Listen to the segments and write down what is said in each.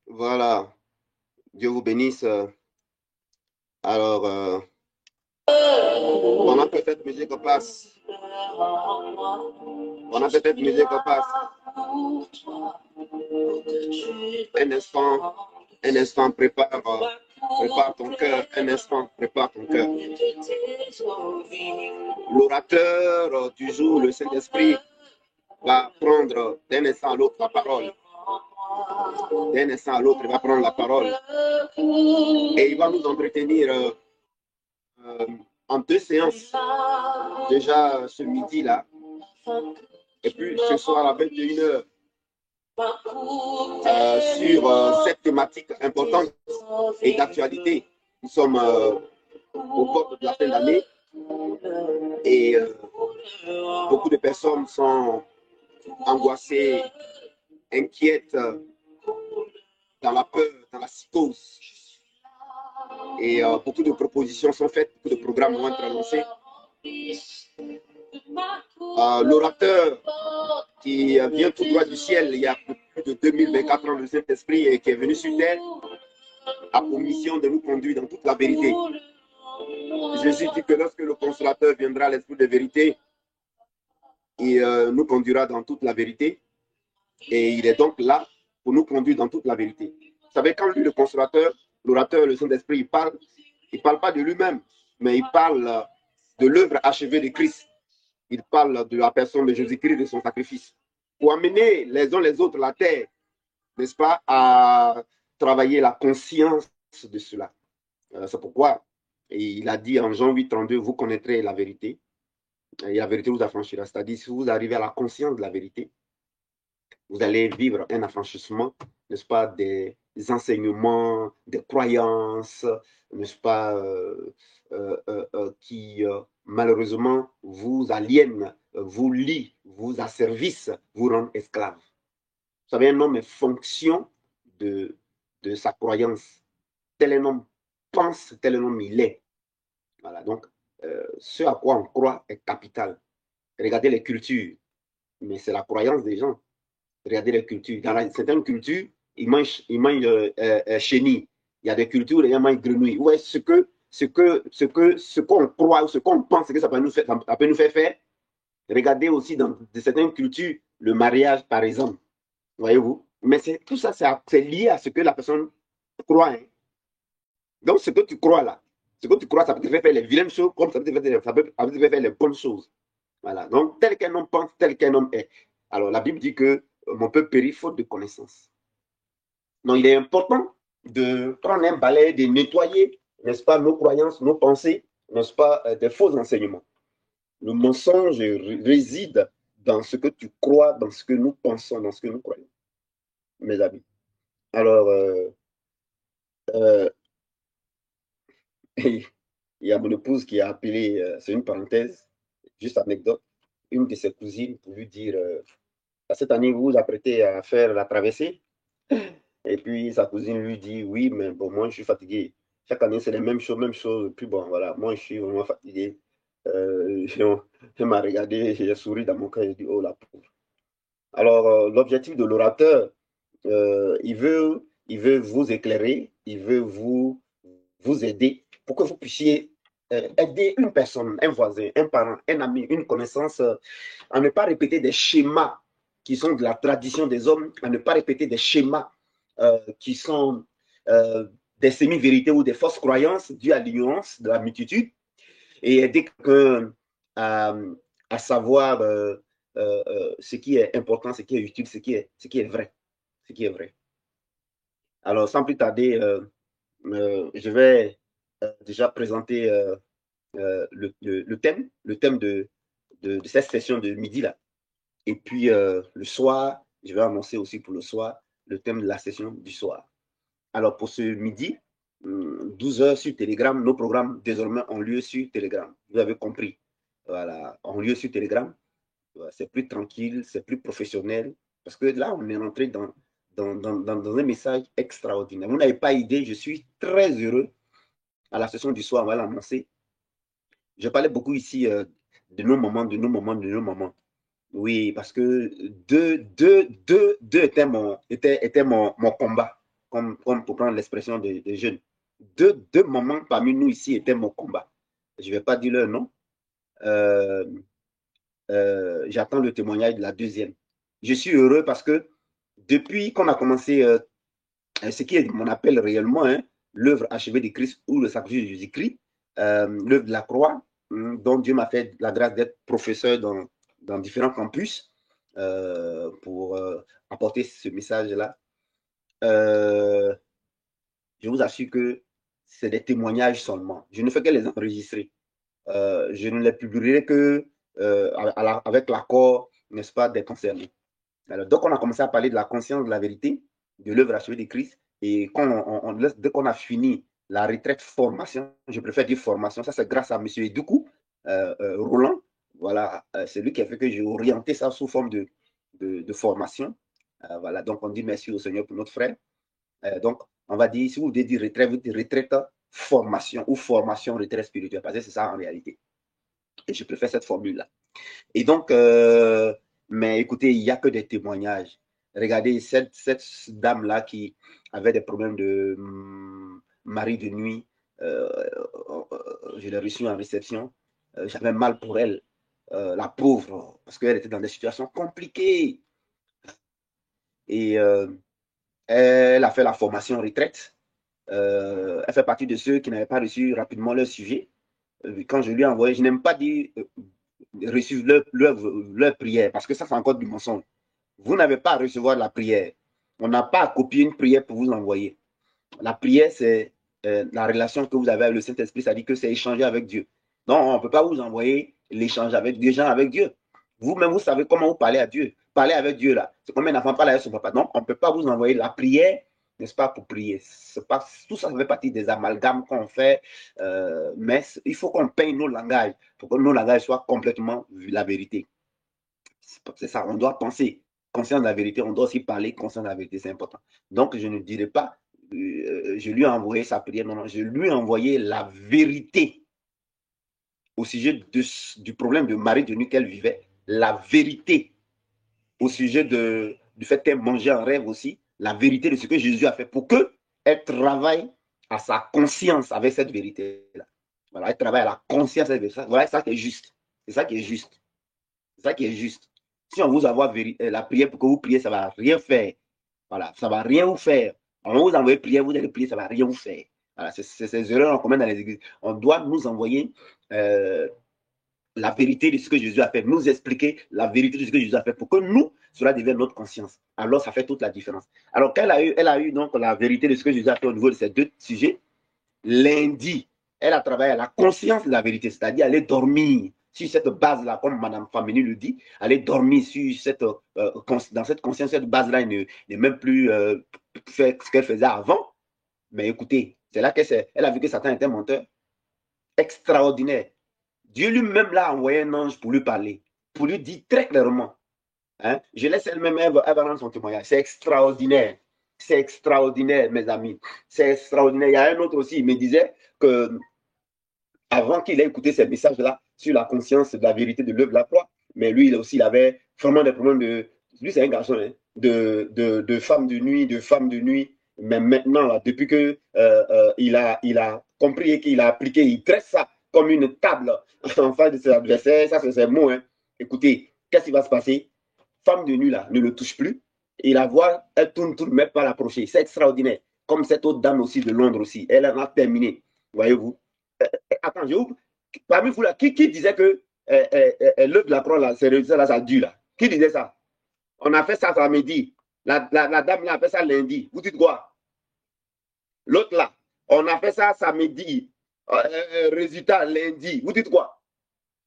Voilà, Dieu vous bénisse. Alors, pendant que cette musique passe, un instant, prépare ton cœur, un instant, prépare ton cœur. L'orateur du jour, le Saint-Esprit, va prendre d'un instant à l'autre la parole. D'un instant à l'autre, il va prendre la parole. Et il va nous entretenir en 2 séances. Déjà ce midi-là. Et puis ce soir à 21h. Sur cette thématique importante et d'actualité. Nous sommes au bord de la fin d'année. Et beaucoup de personnes sont angoissées, inquiètes, dans la peur, dans la psychose. Et beaucoup de propositions sont faites, beaucoup de programmes vont être lancés. L'orateur qui vient tout droit du ciel, il y a plus de 2024 ans, le Saint-Esprit, et qui est venu sur terre, a pour mission de nous conduire dans toute la vérité. Jésus dit que lorsque le consolateur viendra, l'Esprit de vérité, il nous conduira dans toute la vérité. Et il est donc là pour nous conduire dans toute la vérité. Vous savez, quand lui, le consolateur, l'orateur, le Saint-Esprit, il parle pas de lui-même, mais il parle de l'œuvre achevée de Christ. Il parle de la personne de Jésus-Christ, de son sacrifice. Pour amener les uns les autres la terre, n'est-ce pas, à travailler la conscience de cela. C'est pourquoi il a dit en Jean 8,32, vous connaîtrez la vérité, et la vérité vous affranchira. C'est-à-dire, si vous arrivez à la conscience de la vérité, vous allez vivre un affranchissement, n'est-ce pas, des enseignements, des croyances, n'est-ce pas, qui malheureusement vous aliènent, vous lient, vous asservissent, vous rendent esclaves. Vous savez, un homme est fonction de sa croyance. Tel un homme pense, tel un homme il est. Voilà, donc ce à quoi on croit est capital. Regardez les cultures, mais c'est la croyance des gens. Regardez les cultures. Dans certaines cultures, ils mangent chenilles. Il y a des cultures où les gens mangent grenouilles. Ouais, ce qu'on croit, ce qu'on pense que ça peut nous faire faire. Regardez aussi dans certaines cultures, le mariage, par exemple. Voyez-vous? Mais tout ça, c'est lié à ce que la personne croit. Hein. Donc, ce que tu crois là, ça peut te faire faire les vilaines choses, comme ça peut te faire faire les bonnes choses. Voilà. Donc, tel qu'un homme pense, tel qu'un homme est. Alors, la Bible dit que mon peuple périt faute de connaissance. Donc, il est important de prendre un balai, de nettoyer, n'est-ce pas, nos croyances, nos pensées, n'est-ce pas, des faux enseignements. Le mensonge réside dans ce que tu crois, dans ce que nous pensons, dans ce que nous croyons, mes amis. Alors, il y a mon épouse qui a appelé, c'est une parenthèse, juste anecdote, une de ses cousines pour lui dire cette année, vous vous apprêtez à faire la traversée. Et puis sa cousine lui dit oui, mais bon, moi je suis fatigué. Chaque année, c'est les mêmes choses. Puis bon, voilà, moi je suis vraiment fatigué. Elle m'a regardé, j'ai souri dans mon cœur, j'ai dit oh la pauvre. Alors, l'objectif de l'orateur, il veut vous éclairer, il veut vous aider pour que vous puissiez aider une personne, un voisin, un parent, un ami, une connaissance, à ne pas répéter des schémas qui sont de la tradition des hommes, à ne pas répéter des schémas qui sont des semi-vérités ou des fausses croyances dues à l'ignorance de la multitude, et aider quelqu'un à savoir ce qui est important, ce qui est utile, ce qui est vrai. Ce qui est vrai. Alors, sans plus tarder, je vais déjà présenter le thème de cette session de midi là. Et puis le soir, je vais annoncer aussi pour le soir le thème de la session du soir. Alors pour ce midi, 12h sur Telegram, nos programmes désormais ont lieu sur Telegram. Vous avez compris. Voilà, ont lieu sur Telegram. C'est plus tranquille, c'est plus professionnel. Parce que là, on est rentré dans un message extraordinaire. Vous n'avez pas idée, je suis très heureux. À la session du soir, on va l'annoncer. Je parlais beaucoup ici de nos moments. Oui, parce que deux était mon combat, comme pour prendre l'expression des jeunes. Deux moments parmi nous ici étaient mon combat. Je ne vais pas dire leur nom. Euh, J'attends le témoignage de la deuxième. Je suis heureux parce que depuis qu'on a commencé ce qui est mon appel réellement, hein, l'œuvre achevée de Christ ou le sacrifice de Jésus-Christ, l'œuvre de la croix, dont Dieu m'a fait la grâce d'être professeur dans différents campus pour apporter ce message-là. Je vous assure que c'est des témoignages seulement. Je ne fais que les enregistrer. Je ne les publierai que avec l'accord, n'est-ce pas, des concernés. Alors, donc, on a commencé à parler de la conscience de la vérité, de l'œuvre achevée de Christ. Et quand dès qu'on a fini la retraite formation, je préfère dire formation, ça c'est grâce à M. Edoukou, Roland. Voilà, c'est lui qui a fait que j'ai orienté ça sous forme de formation. Voilà, donc on dit merci au Seigneur pour notre frère. Donc, on va dire, si vous voulez dire retraite, vous dites retraite formation ou formation retraite spirituelle, parce que c'est ça en réalité. Et je préfère cette formule-là. Et donc, mais écoutez, il n'y a que des témoignages. Regardez cette dame-là qui avait des problèmes de mari de nuit. Je l'ai reçue en réception. J'avais mal pour elle, la pauvre, parce qu'elle était dans des situations compliquées. Et elle a fait la formation retraite. Elle fait partie de ceux qui n'avaient pas reçu rapidement leur sujet. Quand je lui ai envoyé, je n'aime pas dire reçu leur prière, parce que ça, c'est encore du mensonge. Vous n'avez pas à recevoir la prière. On n'a pas à copier une prière pour vous envoyer. La prière, c'est la relation que vous avez avec le Saint-Esprit, ça dit que c'est échanger avec Dieu. Non, on ne peut pas vous envoyer l'échange avec des gens avec Dieu. Vous-même, vous savez comment vous parlez à Dieu. Parler avec Dieu, là. C'est comme un enfant parle avec son papa. Non, on ne peut pas vous envoyer la prière, n'est-ce pas, pour prier. Pas, tout ça fait partie des amalgames qu'on fait. Mais il faut qu'on peigne nos langages pour que nos langages soient complètement la vérité. C'est ça, on doit penser conscient de la vérité, on doit aussi parler conscient de la vérité, c'est important. Donc, je ne dirais pas, je lui ai envoyé sa prière, non, non, je lui ai envoyé la vérité au sujet du problème de mari de nuit qu'elle vivait, la vérité au sujet du fait qu'elle mangeait en rêve aussi, la vérité de ce que Jésus a fait pour qu'elle travaille à sa conscience avec cette vérité-là. Voilà, elle travaille à la conscience avec ça. Voilà, c'est ça qui est juste. C'est ça qui est juste. C'est ça qui est juste. Si on vous envoie la prière pour que vous priez, ça ne va rien faire. Voilà, ça ne va rien vous faire. On vous envoie prière, vous allez prier, ça ne va rien vous faire. Voilà, c'est ces erreurs qu'on commet dans les églises. On doit nous envoyer la vérité de ce que Jésus a fait, nous expliquer la vérité de ce que Jésus a fait pour que nous, cela devienne notre conscience. Alors, ça fait toute la différence. Alors, quand elle a eu donc la vérité de ce que Jésus a fait au niveau de ces deux sujets, lundi, elle a travaillé à la conscience de la vérité, c'est-à-dire aller dormir sur cette base-là, comme Mme Famini le dit, aller dormir sur dans cette conscience, cette base-là, elle n'est même plus fait ce qu'elle faisait avant. Mais écoutez, c'est là qu'elle a vu que Satan était un menteur extraordinaire. Dieu lui-même l'a envoyé un ange pour lui parler, pour lui dire très clairement. Hein, je laisse elle-même, elle va rendre son témoignage. C'est extraordinaire. C'est extraordinaire, mes amis. C'est extraordinaire. Il y a un autre aussi, il me disait que avant qu'il ait écouté ces messages-là sur la conscience de la vérité de l'œuvre de la croix, mais lui, il avait vraiment des problèmes de. Lui, c'est un garçon, hein, de femme de nuit, de femme de nuit. Mais maintenant, là, depuis que il a compris et qu'il a appliqué, il tresse ça comme une table en face de ses adversaires. Ça, c'est ses mots. Hein. Écoutez, qu'est-ce qui va se passer? Femme de nuit, là, ne le touche plus. Et la voix, elle tourne, même pas l'approcher. C'est extraordinaire. Comme cette autre dame aussi de Londres aussi. Elle en a terminé. Voyez-vous? Attends, parmi vous là, qui disait que l'œuvre de la croix, là, c'est réussi là, ça dure là? Qui disait ça? On a fait ça samedi. La dame là a fait ça lundi. Vous dites quoi? L'autre là, on a fait ça samedi. Résultat lundi. Vous dites quoi?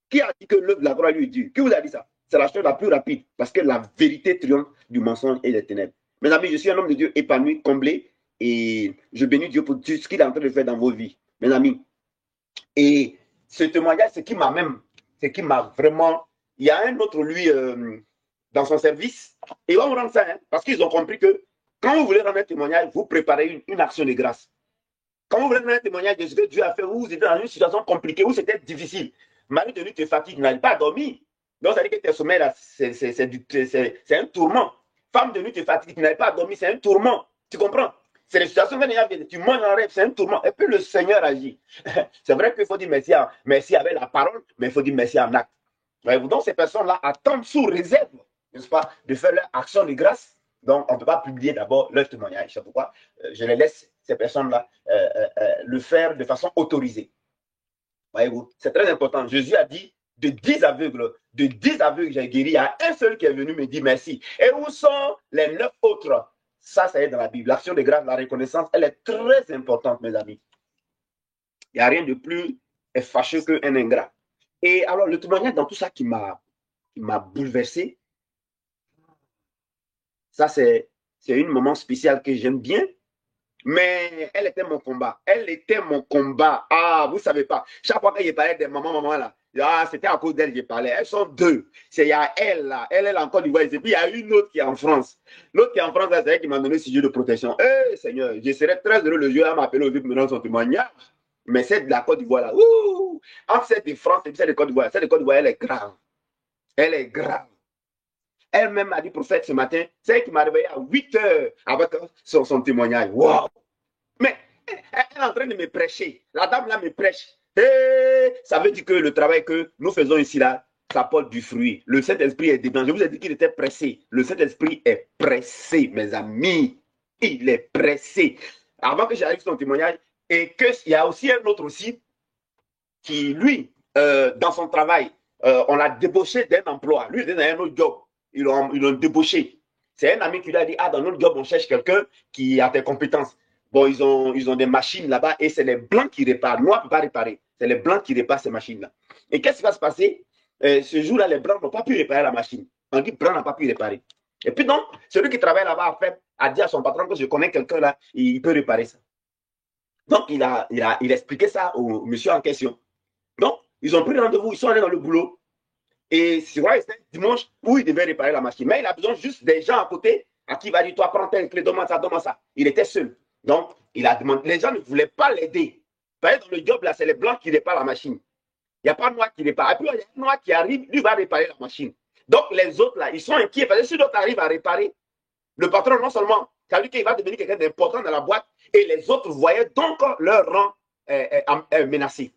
Qui a dit que l'œuvre de la croix lui est dure? Qui vous a dit ça? C'est la chose la plus rapide parce que la vérité triomphe du mensonge et des ténèbres. Mes amis, je suis un homme de Dieu épanoui, comblé et je bénis Dieu pour tout ce qu'il est en train de faire dans vos vies. Mes amis, et ce témoignage, c'est qui m'a vraiment. Il y a un autre, lui, dans son service, et ils vont rendre ça, hein, parce qu'ils ont compris que quand vous voulez rendre un témoignage, vous préparez une action de grâce. Quand vous voulez rendre un témoignage de ce que Dieu a fait, vous êtes dans une situation compliquée, où c'était difficile. Marie de nuit te fatigue, tu n'arrives pas à dormir. Donc, ça veut dire que tes sommeils, là, c'est un tourment. Femme de nuit, tu es fatiguée, tu n'avais pas dormi, c'est un tourment. Tu comprends? C'est les situations que tu manges en rêve, c'est un tourment. Et puis le Seigneur agit. C'est vrai qu'il faut dire merci avec la parole, mais il faut dire merci en acte. Donc, ces personnes-là attendent sous réserve, n'est-ce pas, de faire leur action de grâce. Donc, on ne peut pas publier d'abord leur témoignage. C'est pourquoi je les laisse, ces personnes-là, le faire de façon autorisée. Voyez-vous, c'est très important. Jésus a dit de 10 aveugles, j'ai guéri. Il y a un seul qui est venu me dire merci. Et où sont les 9 autres? Ça est dans la Bible. L'action de grâce, la reconnaissance, elle est très importante, mes amis. Il n'y a rien de plus fâcheux qu'un ingrat. Et alors, le témoignage dans tout ça qui m'a bouleversé, ça, c'est un moment spécial que j'aime bien. Mais elle était mon combat. Elle était mon combat. Ah, vous ne savez pas. Chaque fois que je parlais des mamans là, c'était à cause d'elle que je parlais. Elles sont deux. Il y a elle là. Elle est en Côte d'Ivoire. Et puis il y a une autre qui est en France. L'autre qui est en France, c'est elle qui m'a donné ce jeu de protection. Eh, Seigneur, je serais très heureux le jour à m'appeler aujourd'hui pour me rendre son témoignage. Mais c'est de la Côte d'Ivoire là. Ouh! Entre celle de France et celle de Côte d'Ivoire. Celle de Côte d'Ivoire, elle est grave. Elle est grave. Elle-même m'a dit, prophète, ce matin, c'est elle qui m'a réveillé à 8 heures avec son témoignage. Waouh! Mais elle est en train de me prêcher. La dame là me prêche. Et ça veut dire que le travail que nous faisons ici là, ça porte du fruit. Le Saint-Esprit est dedans. Je vous ai dit qu'il était pressé. Le Saint-Esprit est pressé, mes amis. Il est pressé. Avant que j'arrive sur son témoignage, et qu'il y a aussi un autre aussi qui, lui, dans son travail, on l'a débauché d'un emploi. Lui, il est dans un autre job. Ils l'ont débauché. C'est un ami qui lui a dit, ah, dans notre job, on cherche quelqu'un qui a tes compétences. Bon, ils ont des machines là-bas et c'est les blancs qui réparent. Noir ne peut pas réparer. C'est les blancs qui réparent ces machines-là. Et qu'est-ce qui va se passer? Ce jour-là, les blancs n'ont pas pu réparer la machine. On dit blanc n'a pas pu réparer. Et puis donc, celui qui travaille là-bas a dit à son patron que je connais quelqu'un là, il peut réparer ça. Donc, il a expliqué ça au monsieur en question. Donc, ils ont pris rendez-vous, ils sont allés dans le boulot. Et c'est vrai, c'était dimanche où il devait réparer la machine. Mais il a besoin juste des gens à côté à qui il va dire, toi, prends telle clé, donne-moi ça, donne-moi ça. Il était seul. Donc, il a demandé, les gens ne voulaient pas l'aider. Dans le job, là, c'est les blancs qui réparent la machine. Il n'y a pas de noir qui répare. Et puis, il y a un noir qui arrive, lui va réparer la machine. Donc, les autres, là, ils sont inquiets. Parce que si l'autre arrive à réparer, le patron, non seulement, ça veut dire qu'il va devenir quelqu'un d'important dans la boîte, et les autres voyaient donc leur rang menacé.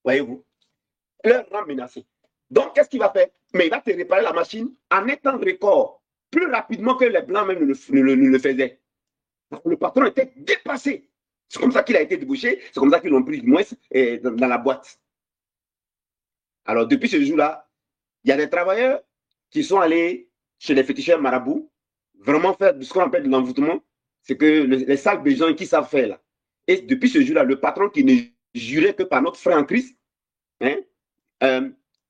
Voyez-vous? Leur rang menacé. Donc, qu'est-ce qu'il va faire? Mais il va te réparer la machine en étant record, plus rapidement que les blancs même ne le faisaient. Le patron était dépassé. C'est comme ça qu'il a été débouché, c'est comme ça qu'ils l'ont pris du moins dans la boîte. Alors, depuis ce jour-là, il y a des travailleurs qui sont allés chez les féticheurs marabouts, vraiment faire ce qu'on appelle de l'envoûtement. C'est que les sales gens qui savent faire là. Et depuis ce jour-là, le patron qui ne jurait que par notre frère en Christ,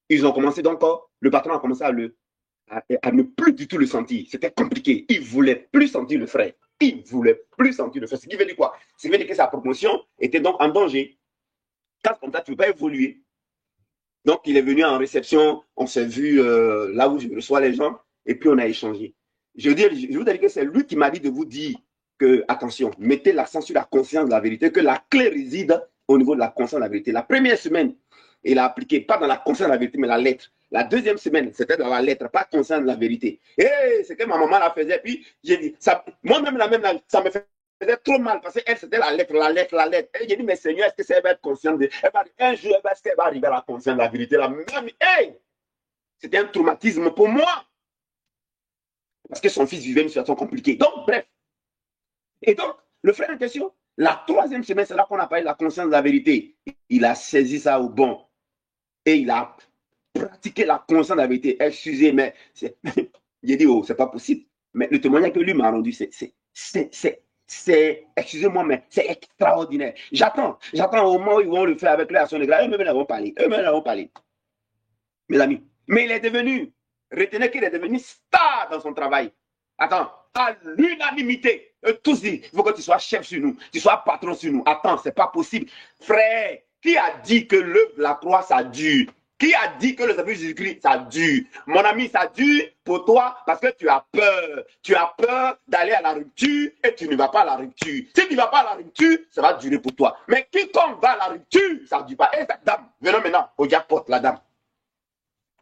ils ont commencé donc, le patron a commencé à ne plus du tout le sentir. C'était compliqué. Il ne voulait plus sentir le frère. Il ne voulait plus sentir le frère. Ce qui veut dire quoi? Ce qui veut dire que sa promotion était donc en danger. Quand comme ça, tu ne peux pas évoluer. Donc, il est venu en réception. On s'est vu là où je reçois les gens. Et puis, on a échangé. Je vous dis que c'est lui qui m'a dit de vous dire que, attention, mettez l'accent sur la conscience de la vérité, que la clé réside au niveau de la conscience de la vérité. La première semaine, il a appliqué, pas dans la conscience de la vérité, mais la lettre. La deuxième semaine, c'était dans la lettre, pas conscience de la vérité. Et c'est que ma maman la faisait, puis j'ai dit, moi-même, ça me faisait trop mal, parce qu'elle, c'était la lettre. Et j'ai dit, mais Seigneur, est-ce que ça va être consciente de... Un jour, est-ce qu'elle va arriver à la conscience de la vérité? C'était un traumatisme pour moi. Parce que son fils vivait une situation compliquée. Donc, bref. Et donc, le frère en question, la troisième semaine, c'est là qu'on a parlé de la conscience de la vérité. Il a saisi ça au bon. Et il a pratiqué la conscience de la vérité. Excusez, mais j'ai dit, oh, c'est pas possible. Mais le témoignage que lui m'a rendu, excusez-moi, mais c'est extraordinaire. J'attends au moment où ils vont le faire avec l'action de grâce. Eux-mêmes l'avons parlé. Mes amis. Mais il est devenu, retenez qu'il est devenu star dans son travail. Attends, à l'unanimité, tous disent, il faut que tu sois chef sur nous, tu sois patron sur nous. Attends, c'est pas possible. Frère, qui a dit que l'œuvre de la croix, ça dure? Qui a dit que le service de Jésus-Christ, ça dure? Mon ami, ça dure pour toi parce que tu as peur. Tu as peur d'aller à la rupture et tu ne vas pas à la rupture. Si tu ne vas pas à la rupture, ça va durer pour toi. Mais quiconque va à la rupture, ça ne dure pas. Et cette dame, venons maintenant au jackpot, la dame.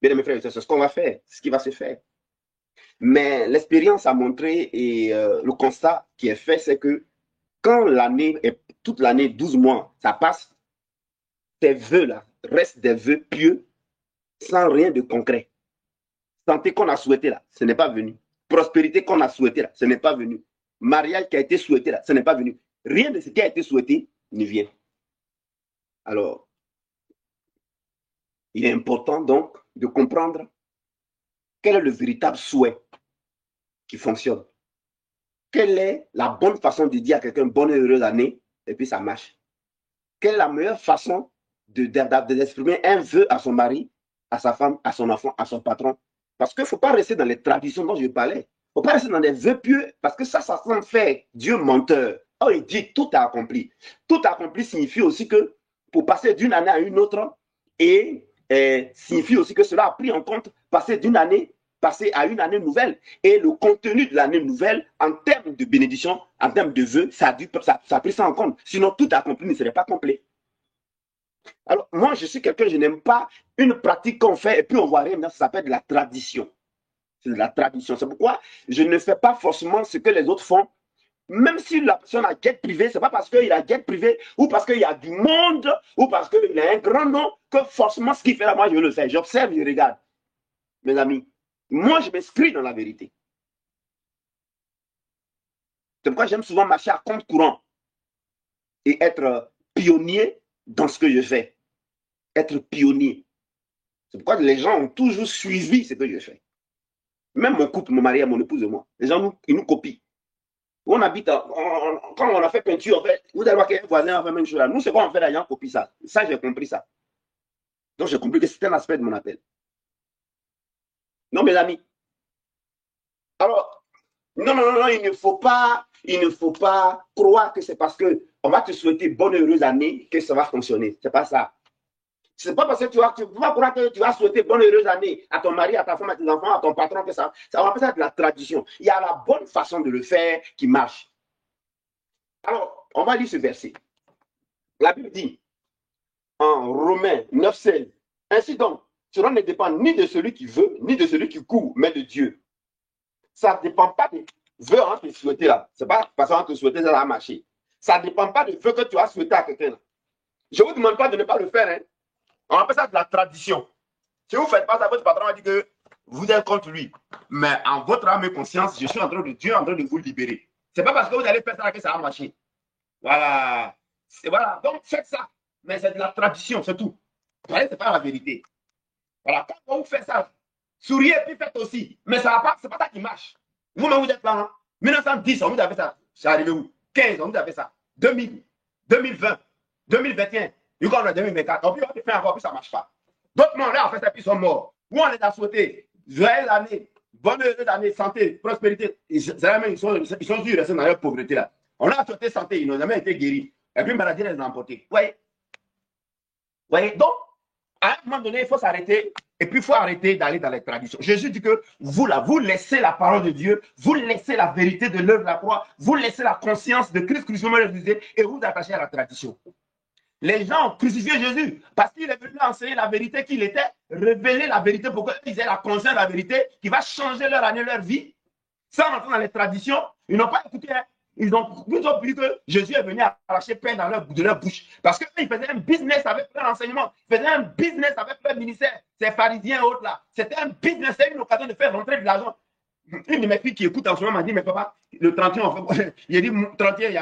Bien, mes frères et sœurs, c'est ce qu'on va faire, ce qui va se faire. Mais l'expérience a montré et le constat qui est fait, c'est que quand l'année est toute l'année, 12 mois, ça passe, ces vœux-là restent des vœux pieux sans rien de concret. Santé qu'on a souhaité là, ce n'est pas venu. Prospérité qu'on a souhaité là, ce n'est pas venu. Mariage qui a été souhaité là, ce n'est pas venu. Rien de ce qui a été souhaité ne vient. Alors, il est important donc de comprendre quel est le véritable souhait qui fonctionne. Quelle est la bonne façon de dire à quelqu'un bonne et heureuse année et puis ça marche. Quelle est la meilleure façon d'exprimer un vœu à son mari, à sa femme, à son enfant, à son patron. Parce qu'il ne faut pas rester dans les traditions dont je parlais. Il ne faut pas rester dans des vœux pieux, parce que ça semble faire Dieu menteur. Oh, il dit tout a accompli. Tout accompli signifie aussi que pour passer d'une année à une autre, et signifie aussi que cela a pris en compte passer d'une année, passer à une année nouvelle. Et le contenu de l'année nouvelle, en termes de bénédiction, en termes de vœux, ça a pris ça en compte. Sinon, tout accompli ne serait pas complet. Alors, moi, je suis quelqu'un, je n'aime pas une pratique qu'on fait et puis on voit rien, ça s'appelle de la tradition. C'est de la tradition. C'est pourquoi je ne fais pas forcément ce que les autres font. Même si la personne a jet privé, c'est pas parce qu'il a jet privé ou parce qu'il y a du monde ou parce qu'il a un grand nom que forcément ce qu'il fait là, moi, je le fais. J'observe, je regarde. Mes amis, moi, je m'inscris dans la vérité. C'est pourquoi j'aime souvent marcher à compte courant et être pionnier dans ce que je fais. Être pionnier. C'est pourquoi les gens ont toujours suivi ce que je fais. Même mon couple, mon mari et mon épouse et moi, les gens, ils nous copient. On habite, quand on a fait peinture, vous allez voir qu'un voisin a fait la même chose là. Nous, c'est quoi on fait là, les gens copient ça. Ça, j'ai compris ça. Donc, j'ai compris que c'est un aspect de mon appel. Non, mes amis. Alors, non, il ne faut pas croire que c'est parce qu'on va te souhaiter bonne et heureuse année que ça va fonctionner. C'est pas ça. C'est pas parce que tu vas croire que tu vas souhaiter bonne et heureuse année à ton mari, à ta femme, à tes enfants, à ton patron, que ça va faire ça de la tradition. Il y a la bonne façon de le faire qui marche. Alors, on va lire ce verset. La Bible dit, en Romains 9,16, ainsi donc, cela ne dépend ni de celui qui veut, ni de celui qui court, mais de Dieu. Ça ne dépend pas des vœux que tu souhaites là. Ce n'est pas parce qu'on te souhaiter ça va marcher. Ça ne dépend pas des vœux que tu as souhaité à quelqu'un là. Je ne vous demande pas de ne pas le faire, hein. On appelle ça de la tradition. Si vous ne faites pas ça, votre patron a dit que vous êtes contre lui. Mais en votre âme et conscience, je suis en train de Dieu en train de vous libérer. Ce n'est pas parce que vous allez faire ça que ça va marcher. Voilà. Voilà. Donc faites ça. Mais c'est de la tradition, c'est tout. Ce n'est pas la vérité. Voilà. Quand vous faites ça, souriez et puis faites aussi. Mais ce n'est pas ça qui marche. Vous-même, vous êtes là. Hein? 1910, on vous a fait ça. C'est arrivé où? 15, on vous a fait ça. 2000, 2020, 2021. Du coup, on est 2024. On peut faire encore, puis ça ne marche pas. D'autres gens, là, en fait, ils sont morts. Où on les a souhaités joyeuse année, bonne année, santé, prospérité. Ils sont dû rester dans leur pauvreté là. On a souhaité santé, ils n'ont jamais été guéris. Et puis, maladie les a emportés. Vous voyez? Donc, à un moment donné, il faut s'arrêter. Et puis, il faut arrêter d'aller dans les traditions. Jésus dit que vous, là, vous laissez la parole de Dieu, vous laissez la vérité de l'œuvre de la croix, vous laissez la conscience de Christ crucifié et vous attachez à la tradition. Les gens ont crucifié Jésus parce qu'il est venu enseigner la vérité qu'il était, révéler la vérité pour qu'ils aient la conscience de la vérité qui va changer leur année, leur vie. Sans rentrer dans les traditions, ils n'ont pas écouté. Ils ont vu que Jésus est venu arracher pain de leur bouche. Parce qu'ils faisaient un business avec leur enseignement. Ils faisaient un business avec leur ministère. Ces pharisiens et autres là. C'était un business, c'était une occasion de faire rentrer de l'argent. Une de mes filles qui écoute en ce moment m'a dit, mais papa, le 31, on fait... Il a dit, 31, il n'y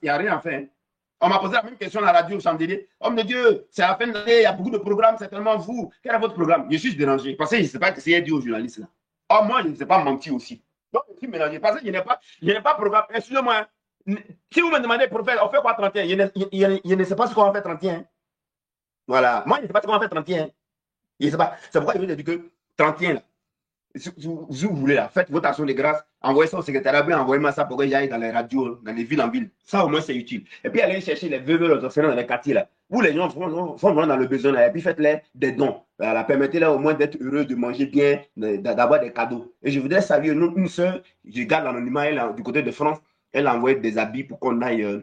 a rien à faire. On m'a posé la même question à la radio au Chandelier. Homme de Dieu, c'est la fin de l'année, il y a beaucoup de programmes, c'est tellement vous. Quel est votre programme? Je suis dérangé. Parce que je ne sais pas ce qu'il a dit aux journalistes là. Oh, moi, je ne sais pas mentir aussi. Donc, je suis mélangé. Parce que je n'ai pas programme. Excusez-moi. Si vous me demandez, prophète, on fait quoi 31? Je ne sais pas ce qu'on va faire 31. Voilà. Moi, je ne sais pas ce qu'on va faire 31. Je ne sais pas. C'est pourquoi je vous ai dit que 31 là. Si vous voulez là, faites votre action de grâce, envoyez ça au secrétariat, envoyez-moi ça pour que j'aille dans les radios, dans les villes en ville. Ça au moins c'est utile. Et puis allez chercher les veuves, les orphelins dans les quartiers là. Vous les gens font vraiment dans le besoin là, et puis faites-les des dons. Voilà, permettez-leur au moins d'être heureux, de manger bien, d'avoir des cadeaux. Et je voudrais saluer une soeur, je garde l'anonymat, elle du côté de France, elle a envoyé des habits pour qu'on aille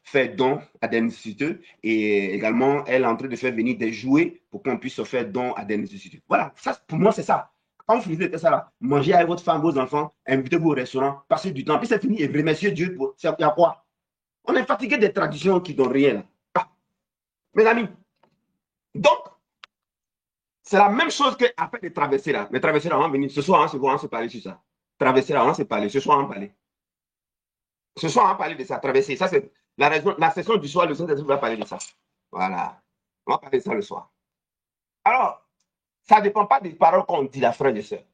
faire don à des nécessiteux et également elle est en train de faire venir des jouets pour qu'on puisse faire don à des nécessiteux. Voilà, ça pour moi c'est ça. Quand vous finissez ça là, mangez avec votre femme, vos enfants, invitez-vous au restaurant, passez du temps, puis c'est fini et remerciez Dieu pour. Il y a quoi? On est fatigué des traditions qui donnent rien là. Ah, mes amis, donc c'est la même chose qu'après les traversées là. Les traversées là, on va venir ce soir, on va se parler sur ça. Traversées là, on va se parler. Ce soir, on va parler. Ce soir, on va parler de ça, traverser. Ça, c'est la raison. La session du soir, le Saint-Esprit va parler de ça. Voilà. On va parler de ça le soir. Alors, ça ne dépend pas des paroles qu'on dit, la frère et sœurs.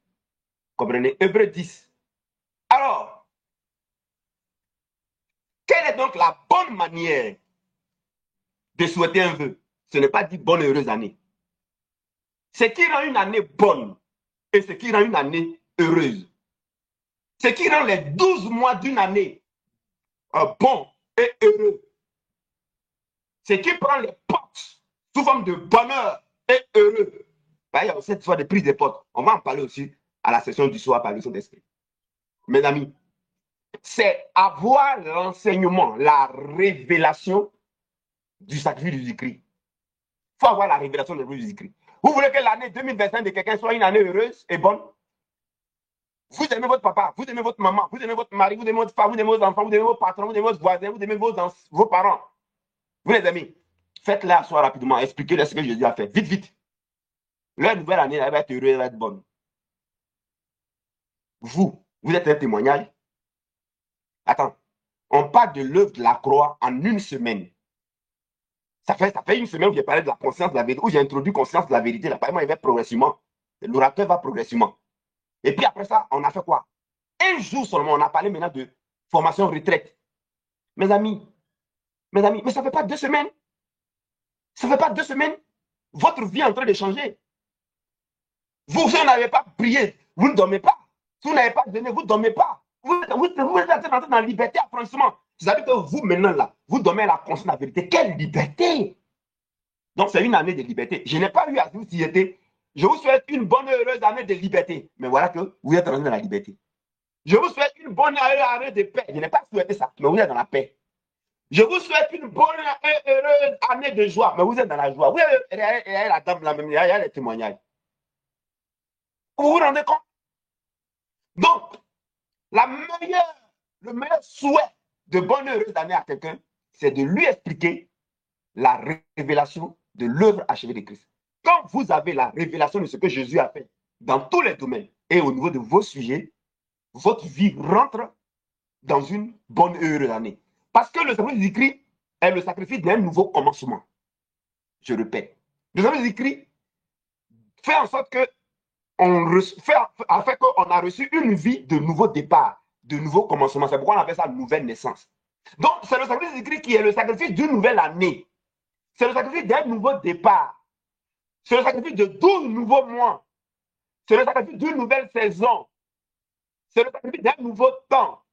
Comprenez? Hébreux 10. Alors, quelle est donc la bonne manière de souhaiter un vœu? Ce n'est pas dire bonne et heureuse année. Ce qui rend une année bonne et ce qui rend une année heureuse. Ce qui rend les 12 mois d'une année bon et heureux. Ce qui prend les portes sous forme de bonheur et heureux. Il y a cette fois de prise des portes. On va en parler aussi à la session du soir par le Saint-Esprit. Mes amis, c'est avoir l'enseignement, la révélation du sacrifice de Jésus-Christ. Il faut avoir la révélation du sacrifice de Jésus-Christ. Vous voulez que l'année 2025 de quelqu'un soit une année heureuse et bonne? Vous aimez votre papa, vous aimez votre maman, vous aimez votre mari, vous aimez votre femme, vous aimez vos enfants, vous aimez vos patrons, vous aimez vos voisins, vous aimez vos parents. Vous les aimez. Faites-le à soi rapidement. Expliquez-leur ce que Jésus a fait. Vite, vite. Leur nouvelle année, elle va être heureuse, elle va être bonne. Vous êtes un témoignage. Attends, on parle de l'œuvre de la croix en une semaine. Ça fait une semaine où j'ai parlé de la conscience de la vérité, où j'ai introduit conscience de la vérité. L'apparemment, il va progressivement. L'orateur va progressivement. Et puis après ça, on a fait quoi? Un jour seulement, on a parlé maintenant de formation retraite. Mes amis, mais ça ne fait pas 2 semaines. Ça ne fait pas 2 semaines. Votre vie est en train de changer. Vous n'avez pas prié, vous ne dormez pas. Si vous n'avez pas donné, vous ne dormez pas. Vous êtes entré dans la liberté, affranchissement. Vous savez que vous, maintenant, là, vous dormez à la conscience de la vérité. Quelle liberté! Donc, c'est une année de liberté. Je n'ai pas eu à vous y être. Je vous souhaite une bonne, heureuse année de liberté. Mais voilà que vous êtes rentré dans la liberté. Je vous souhaite une bonne année de paix. Je n'ai pas souhaité ça, mais vous êtes dans la paix. Je vous souhaite une bonne et heureuse année de joie, mais vous êtes dans la joie. Oui, il y a la dame là même, il y a les témoignages. Vous vous rendez compte? Donc, le meilleur souhait de bonne heureuse année à quelqu'un, c'est de lui expliquer la révélation de l'œuvre achevée de Christ. Quand vous avez la révélation de ce que Jésus a fait dans tous les domaines et au niveau de vos sujets, votre vie rentre dans une bonne heureuse année. Parce que le sacrifice de Christ est le sacrifice d'un nouveau commencement. Je répète. Le sacrifice de Christ fait en sorte que qu'on a reçu une vie de nouveau départ, de nouveau commencement. C'est pourquoi on appelle ça nouvelle naissance. Donc, c'est le sacrifice de Christ qui est le sacrifice d'une nouvelle année. C'est le sacrifice d'un nouveau départ. C'est le sacrifice de 12 nouveaux mois. C'est le sacrifice d'une nouvelle saison. C'est le sacrifice d'un nouveau temps.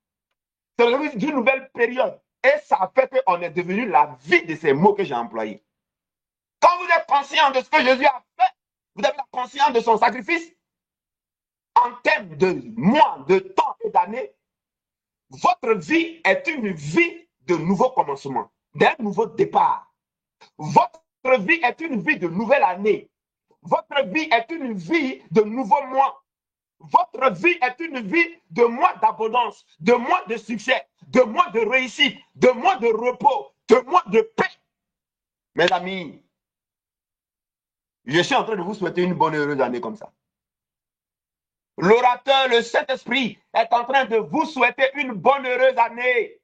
C'est le sacrifice d'une nouvelle période. Et ça fait qu'on est devenu la vie de ces mots que j'ai employés. Quand vous êtes conscient de ce que Jésus a fait, vous avez la conscience de son sacrifice, en termes de mois, de temps et d'années, votre vie est une vie de nouveau commencement, d'un nouveau départ. Votre vie est une vie de nouvelle année. Votre vie est une vie de nouveaux mois. Votre vie est une vie de mois d'abondance, de mois de succès, de mois de réussite, de mois de repos, de mois de paix. Mes amis, je suis en train de vous souhaiter une bonne heureuse année comme ça. L'orateur, le Saint-Esprit, est en train de vous souhaiter une bonne heureuse année.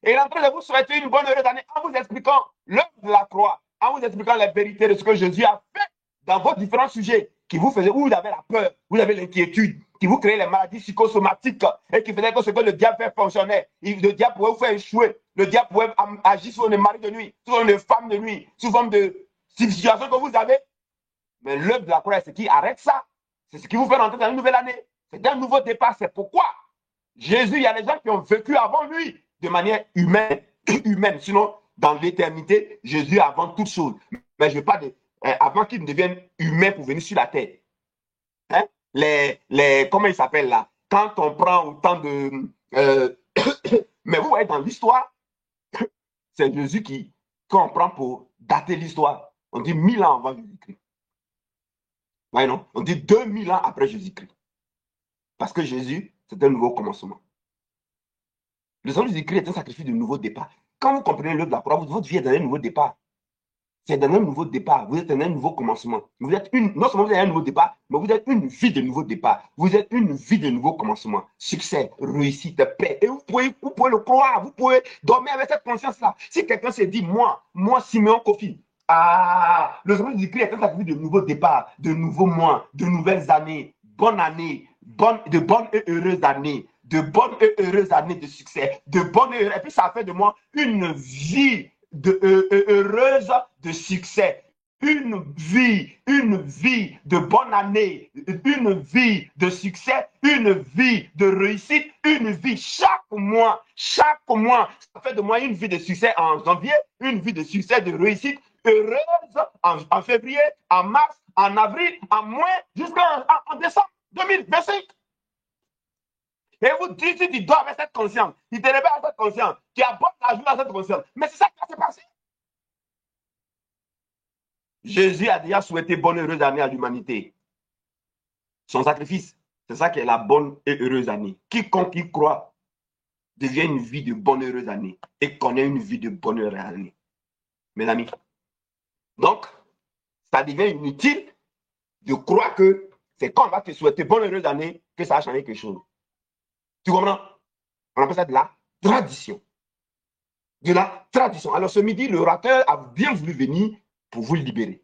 Il est en train de vous souhaiter une bonne heureuse année en vous expliquant l'œuvre de la croix, en vous expliquant la vérité de ce que Jésus a fait dans vos différents sujets qui vous faisaient, où vous avez la peur, vous avez l'inquiétude, qui vous créez les maladies psychosomatiques et qui faisaient que ce que le diable fait fonctionnait. Le diable pouvait vous faire échouer. Le diable pouvait agir sur une mari de nuit, sur une femme de nuit, sous forme de situation que vous avez. Mais l'œuvre de la croix, c'est ce qui arrête ça. C'est ce qui vous fait rentrer dans une nouvelle année. C'est un nouveau départ. C'est pourquoi Jésus, il y a des gens qui ont vécu avant lui de manière humaine. Sinon, dans l'éternité, Jésus avant toute chose. Mais je ne veux pas avant qu'il ne devienne humain pour venir sur la terre. Hein? Comment il s'appelle là? Quand on prend autant de... mais vous voyez, dans l'histoire, c'est Jésus qui comprend pour dater l'histoire. On dit 1000 ans avant Jésus-Christ. Ouais, non? On dit 2000 ans après Jésus-Christ. Parce que Jésus, c'est un nouveau commencement. Le sang de Jésus-Christ est un sacrifice de nouveau départ. Quand vous comprenez l'œuvre de la croix, votre vie est dans un nouveau départ. C'est dans un nouveau départ. Vous êtes dans un nouveau commencement. Vous êtes non seulement vous avez un nouveau départ, mais vous êtes une vie de nouveau départ. Vous êtes une vie de nouveau commencement. Succès, réussite, paix. Et vous pouvez le croire. Vous pouvez dormir avec cette conscience-là. Si quelqu'un se dit, moi, Siméon Kofi, le sang de Jésus-Christ est un sacrifice de nouveau départ, de nouveaux mois, de nouvelles années, bonne année, de bonnes et heureuses années, de bonnes et heureuses années de succès, de bonnes et heureuses. Et puis ça fait de moi une vie heureuse de succès, une vie de bonne année, une vie de succès, une vie de réussite, une vie chaque mois, ça fait de moi une vie de succès en janvier, une vie de succès, de réussite heureuse en février, en mars, en avril, en mai, jusqu'en décembre 2025. Et vous dites, si tu dors avec cette conscience, tu te réveilles avec cette conscience, tu abordes la journée avec cette conscience. Mais c'est ça qui va se passer. Jésus a déjà souhaité bonne et heureuse année à l'humanité. Son sacrifice, c'est ça qui est la bonne et heureuse année. Quiconque y croit devient une vie de bonne et heureuse année et connaît une vie de bonne et heureuse année. Mes amis. Donc, ça devient inutile de croire que c'est quand on va te souhaiter bonne et heureuse année que ça va changer quelque chose. Tu comprends? On appelle ça de la tradition. De la tradition. Alors ce midi, l'orateur a bien voulu venir pour vous libérer.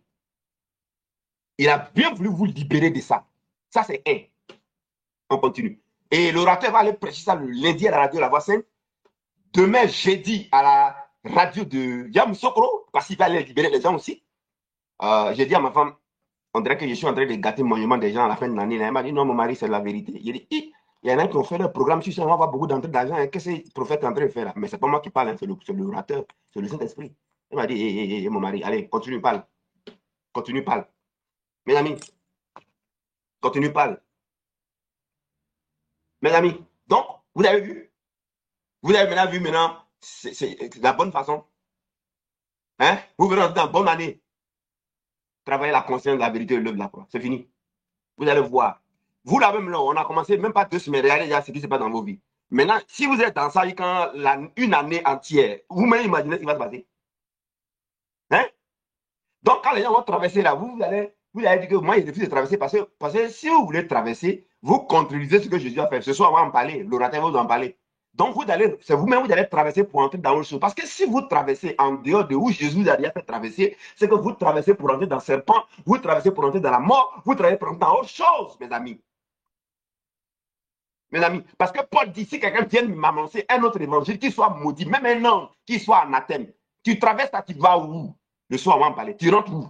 Il a bien voulu vous libérer de ça. Ça, c'est un. On continue. Et l'orateur va aller prêcher ça le lundi à la radio La Voix Sainte. Demain, jeudi, à la radio de Yamoussoukro, parce qu'il va aller libérer les gens aussi. J'ai dit à ma femme, on dirait que je suis en train de gâter le monument des gens à la fin de l'année. Elle m'a dit, non, mon mari, c'est la vérité. Il dit, il y en a qui ont fait leur programme, tu sais, on va avoir beaucoup d'entrées d'argent. Qu'est-ce que le prophète est en train de faire là? Mais ce n'est pas moi qui parle, hein, c'est l'orateur, c'est le Saint-Esprit. Il m'a dit, mon mari, allez, continue, parle. Continue, parle. Mes amis, continue, parle. Mes amis, donc, vous avez vu? Vous avez maintenant vu, c'est la bonne façon. Hein? Vous verrez dans une bonne année. Travailler la conscience de la vérité et l'œuvre de la croix. C'est fini. Vous allez voir. Vous là même là, on a commencé même pas 2 semaines. Regardez déjà ce qui se passe dans vos vies. Maintenant, si vous êtes dans ça quand une année entière, vous-même imaginez ce qui va se passer. Hein? Donc, quand les gens vont traverser là, vous allez dire que moi, il refuse de traverser parce que si vous voulez traverser, vous contredisez ce que Jésus a fait. Ce soir, on va en parler. L'orateur va vous en parler. Donc, c'est vous-même, vous allez traverser pour entrer dans autre chose. Parce que si vous traversez en dehors de où Jésus vous a déjà fait traverser, c'est que vous traversez pour entrer dans le serpent, vous traversez pour entrer dans la mort, vous traversez pour entrer dans autre chose, mes amis. Mes amis, parce que Paul dit, si quelqu'un vient m'annoncer un autre évangile qui soit maudit, même un ange qui soit anathème, tu traverses là, tu vas où? Le soir, on va en parler. Tu rentres où?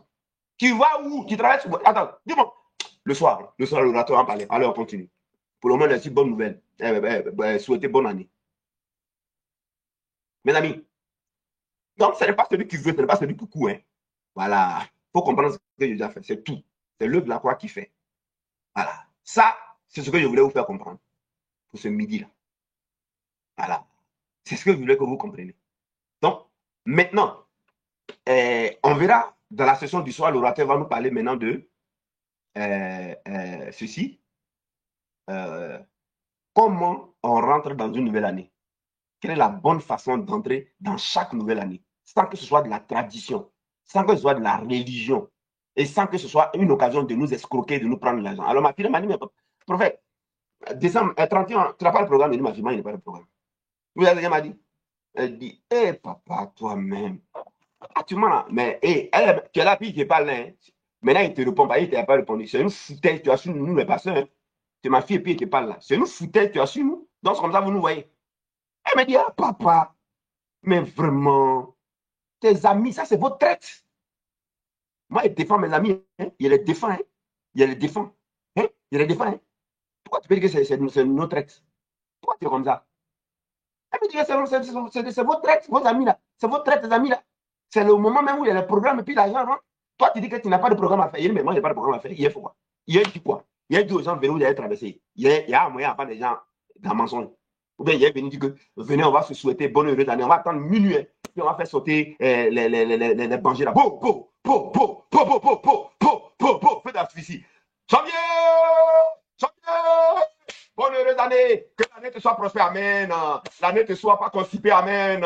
Tu vas où? Tu traverses où? Attends, dis-moi. Le soir, l'orateur va en parler. Allez, on continue. Pour le moment, c'est une bonne nouvelle. Souhaitez bonne année. Mes amis, donc ce n'est pas celui qui veut, ce n'est pas celui qui court. Hein. Voilà. Il faut comprendre ce que Jésus a fait. C'est tout. C'est l'œuvre de la croix qui fait. Voilà. Ça, c'est ce que je voulais vous faire comprendre pour ce midi-là. Voilà. C'est ce que je voulais que vous compreniez. Donc, maintenant, on verra dans la session du soir, l'orateur va nous parler maintenant de ceci. Comment on rentre dans une nouvelle année? Quelle est la bonne façon d'entrer dans chaque nouvelle année? Sans que ce soit de la tradition, sans que ce soit de la religion, et sans que ce soit une occasion de nous escroquer, de nous prendre l'argent. Alors ma fille m'a dit, mais prophète, décembre 31, tu n'as pas le programme? Il dit, ma fille, il n'y a pas le programme. Vous avez m'a dit, elle dit, hé papa, toi-même, tu m'as, mais tu es la fille qui parle, hein. Maintenant il te répond pas, il ne t'a pas répondu. C'est une foutaise, tu as su nous les pasteurs, hein. C'est ma fille et puis qui parle là. C'est une foutaise, tu as su nous. Donc c'est comme ça vous nous voyez. Elle me dit, ah papa, mais vraiment, tes amis, ça c'est votre traite. Moi, il défend mes amis, hein. Il les défend, hein. Il les défend. Hein? Il les défend, hein. Pourquoi tu peux dire que c'est notre traite? Pourquoi tu es comme ça? Elle me dit que c'est votre traite, vos amis là. C'est votre traite, tes amis là. C'est le moment même où il y a le programme et puis l'argent rentre. Toi, tu dis que tu n'as pas de programme à faire. Il dit, mais moi, je n'ai pas de programme à faire. Il faut quoi? Il dit quoi? Il dit aux gens, venez, vous allez traverser. Il y a un moyen à faire des gens dans le mensonge. Ou bien il est venu dire que venez, on va se souhaiter bonne heureuse année. On va attendre minuit. Puis on va faire sauter les bangers là. Po, po, po, po, po, po, po, po, po, po, po. Faites ici. Janvier! Janvier! Bonne heureuse année. Que l'année te soit prospère. Amen. L'année ne te soit pas constipée. Amen.